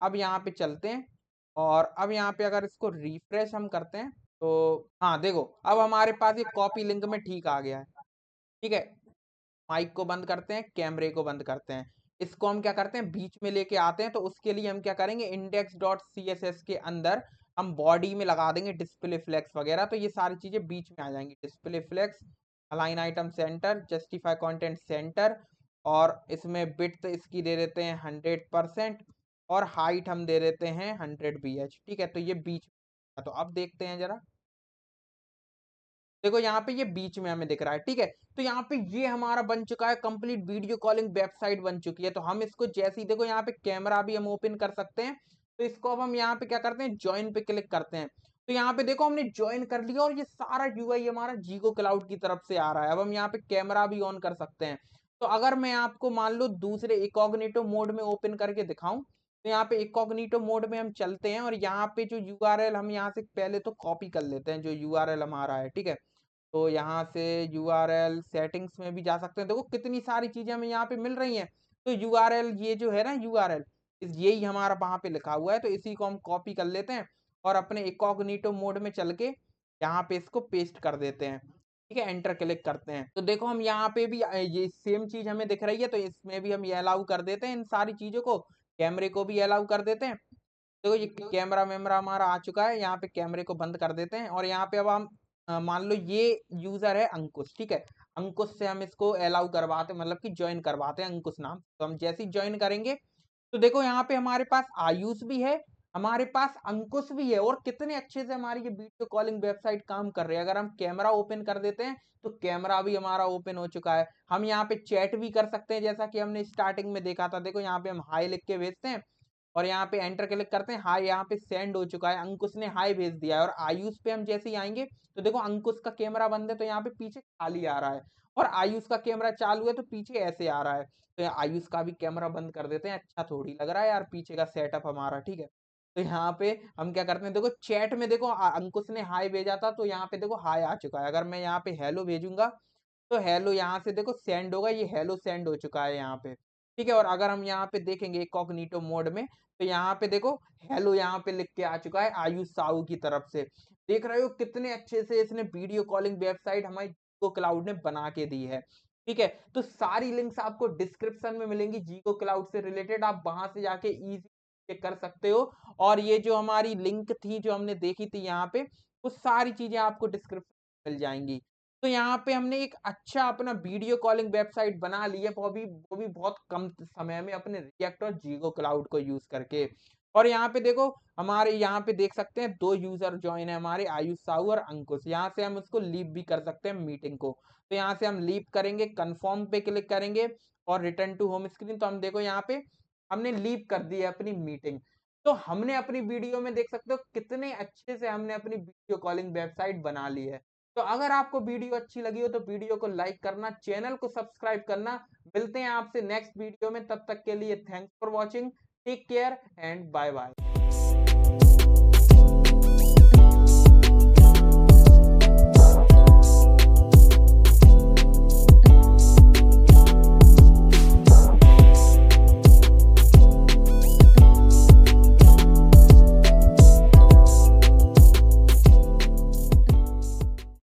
अब यहाँ पे चलते हैं और अब यहाँ पे अगर इसको रिफ्रेश हम करते हैं तो हाँ देखो अब हमारे पास ये कॉपी लिंक में ठीक आ गया है। ठीक है, माइक को बंद करते हैं, कैमरे को बंद करते हैं, इसको हम क्या करते हैं बीच में लेके आते हैं। तो उसके लिए हम क्या करेंगे, index dot C S S के अंदर हम बॉडी में लगा देंगे डिस्प्ले फ्लेक्स वगैरह, तो ये सारी चीजें बीच में आ जाएंगी। Display flex, align item centre, justify content centre, और इसमें विड्थ इसकी दे देते हैं 100% और हाइट हम दे देते हैं 100 bh। ठीक है, तो ये बीच में, तो अब देखते हैं जरा, देखो यहाँ पे ये बीच में हमें दिख रहा है। ठीक है, तो यहाँ पे ये हमारा बन चुका है, कंप्लीट वीडियो कॉलिंग वेबसाइट बन चुकी है। तो हम इसको जैसे ही देखो यहाँ पे कैमरा भी हम ओपन कर सकते हैं। तो इसको अब हम यहाँ पे क्या करते हैं, ज्वाइन पे क्लिक करते हैं। तो यहाँ पे देखो हमने ज्वाइन कर लिया और ये सारा यूआई हमारा जीगो क्लाउड की तरफ से आ रहा है। अब हम यहाँ पे कैमरा भी ऑन कर सकते हैं। तो अगर मैं आपको मान लो दूसरे इकॉग्निटो मोड में ओपन करके दिखाऊं, तो यहाँ पे इकॉग्निटो मोड में हम चलते हैं और यहाँ पे जो यूआरएल हम यहाँ से पहले तो कॉपी कर लेते हैं, जो यूआरएल हमारा है। ठीक है, तो यहाँ से यूआरएल सेटिंग्स में भी जा सकते हैं। देखो कितनी सारी चीजें हमें यहाँ पे मिल रही हैं। तो यूआरएल ये जो है ना यूआरएल, यही हमारा वहां पे लिखा हुआ है, तो इसी को हम कॉपी कर लेते हैं और अपने इकॉग्निटो मोड में चल के यहाँ पे इसको पेस्ट कर देते हैं। ठीक है, एंटर क्लिक करते हैं तो देखो हम यहाँ पे भी ये सेम चीज हमें दिख रही है, तो इसमें भी हम ये अलाउ कर देते हैं इन सारी चीजों को। कैमरे को भी अलाउ कर देते हैं। देखो ये कैमरा मेमरा हमारा आ चुका है, यहाँ पे कैमरे को बंद कर देते हैं और यहाँ पे अब हम मान लो ये यूजर है अंकुश। ठीक है, अंकुश से हम इसको अलाउ करवाते, मतलब कि ज्वाइन करवाते हैं अंकुश नाम। तो हम जैसे ही ज्वाइन करेंगे तो देखो यहाँ पे हमारे पास आयुष भी है, हमारे पास अंकुश भी है और कितने अच्छे से हमारी ये वीडियो कॉलिंग वेबसाइट काम कर रही है। अगर हम कैमरा ओपन कर देते हैं तो कैमरा भी हमारा ओपन हो चुका है। हम यहाँ पे चैट भी कर सकते हैं, जैसा कि हमने स्टार्टिंग में देखा था। देखो यहाँ पे हम हाई लिख के भेजते हैं और यहाँ पे एंटर क्लिक करते हैं, हाई यहाँ पे सेंड हो चुका है, अंकुश ने हाई भेज दिया है। और आयुष पे हम जैसे ही आएंगे तो देखो अंकुश का कैमरा बंद है तो यहाँ पे पीछे खाली आ रहा है, और आयुष का कैमरा चालू है तो पीछे ऐसे आ रहा है। तो आयुष का भी कैमरा बंद कर देते हैं, अच्छा थोड़ी लग रहा है यार पीछे का सेटअप हमारा। ठीक है, तो यहाँ पे हम क्या करते हैं, देखो चैट में देखो अंकुश ने हाई भेजा था तो यहाँ पे देखो हाई आ चुका है। अगर मैं यहाँ पे हेलो भेजूंगा तो हेलो यहाँ से देखो सेंड होगा, ये हेलो सेंड हो चुका है यहाँ पे। ठीक है, और अगर हम यहाँ पे देखेंगे इकॉग्निटो मोड में तो यहाँ पे देखो हेलो यहाँ पे लिख के आ चुका है आयुष साहू की तरफ से। देख रहे हो कितने अच्छे से इसने वीडियो कॉलिंग वेबसाइट हमारी जीगो क्लाउड ने बना के दी है। ठीक है, तो सारी लिंक्स आपको डिस्क्रिप्शन में मिलेंगी जीगो क्लाउड से रिलेटेड, आप वहां से जाके इजी चेक कर सकते हो। और ये जो हमारी लिंक थी जो हमने देखी थी यहाँ पे, वो सारी चीजें आपको डिस्क्रिप्शन में मिल जाएंगी। तो यहाँ पे हमने एक अच्छा अपना वीडियो कॉलिंग वेबसाइट बना ली है, वो भी बहुत कम समय में अपने रिएक्ट और जीगो क्लाउड को यूज करके। और यहाँ पे देखो हमारे यहाँ पे देख सकते हैं दो यूजर ज्वाइन है हमारे, आयुष साहू और अंकुश। यहाँ से हम उसको लीव भी कर सकते हैं मीटिंग को। तो यहाँ से हम लीव करेंगे, कंफर्म पे क्लिक करेंगे और रिटर्न टू होम स्क्रीन। तो हम देखो यहाँ पे हमने लीव कर दी है अपनी मीटिंग। तो हमने अपनी वीडियो में देख सकते हो कितने अच्छे से हमने अपनी वीडियो कॉलिंग वेबसाइट बना ली है। तो अगर आपको वीडियो अच्छी लगी हो तो वीडियो को लाइक करना, चैनल को सब्सक्राइब करना। मिलते हैं आपसे नेक्स्ट वीडियो में, तब तक के लिए thanks for watching, take care and bye bye.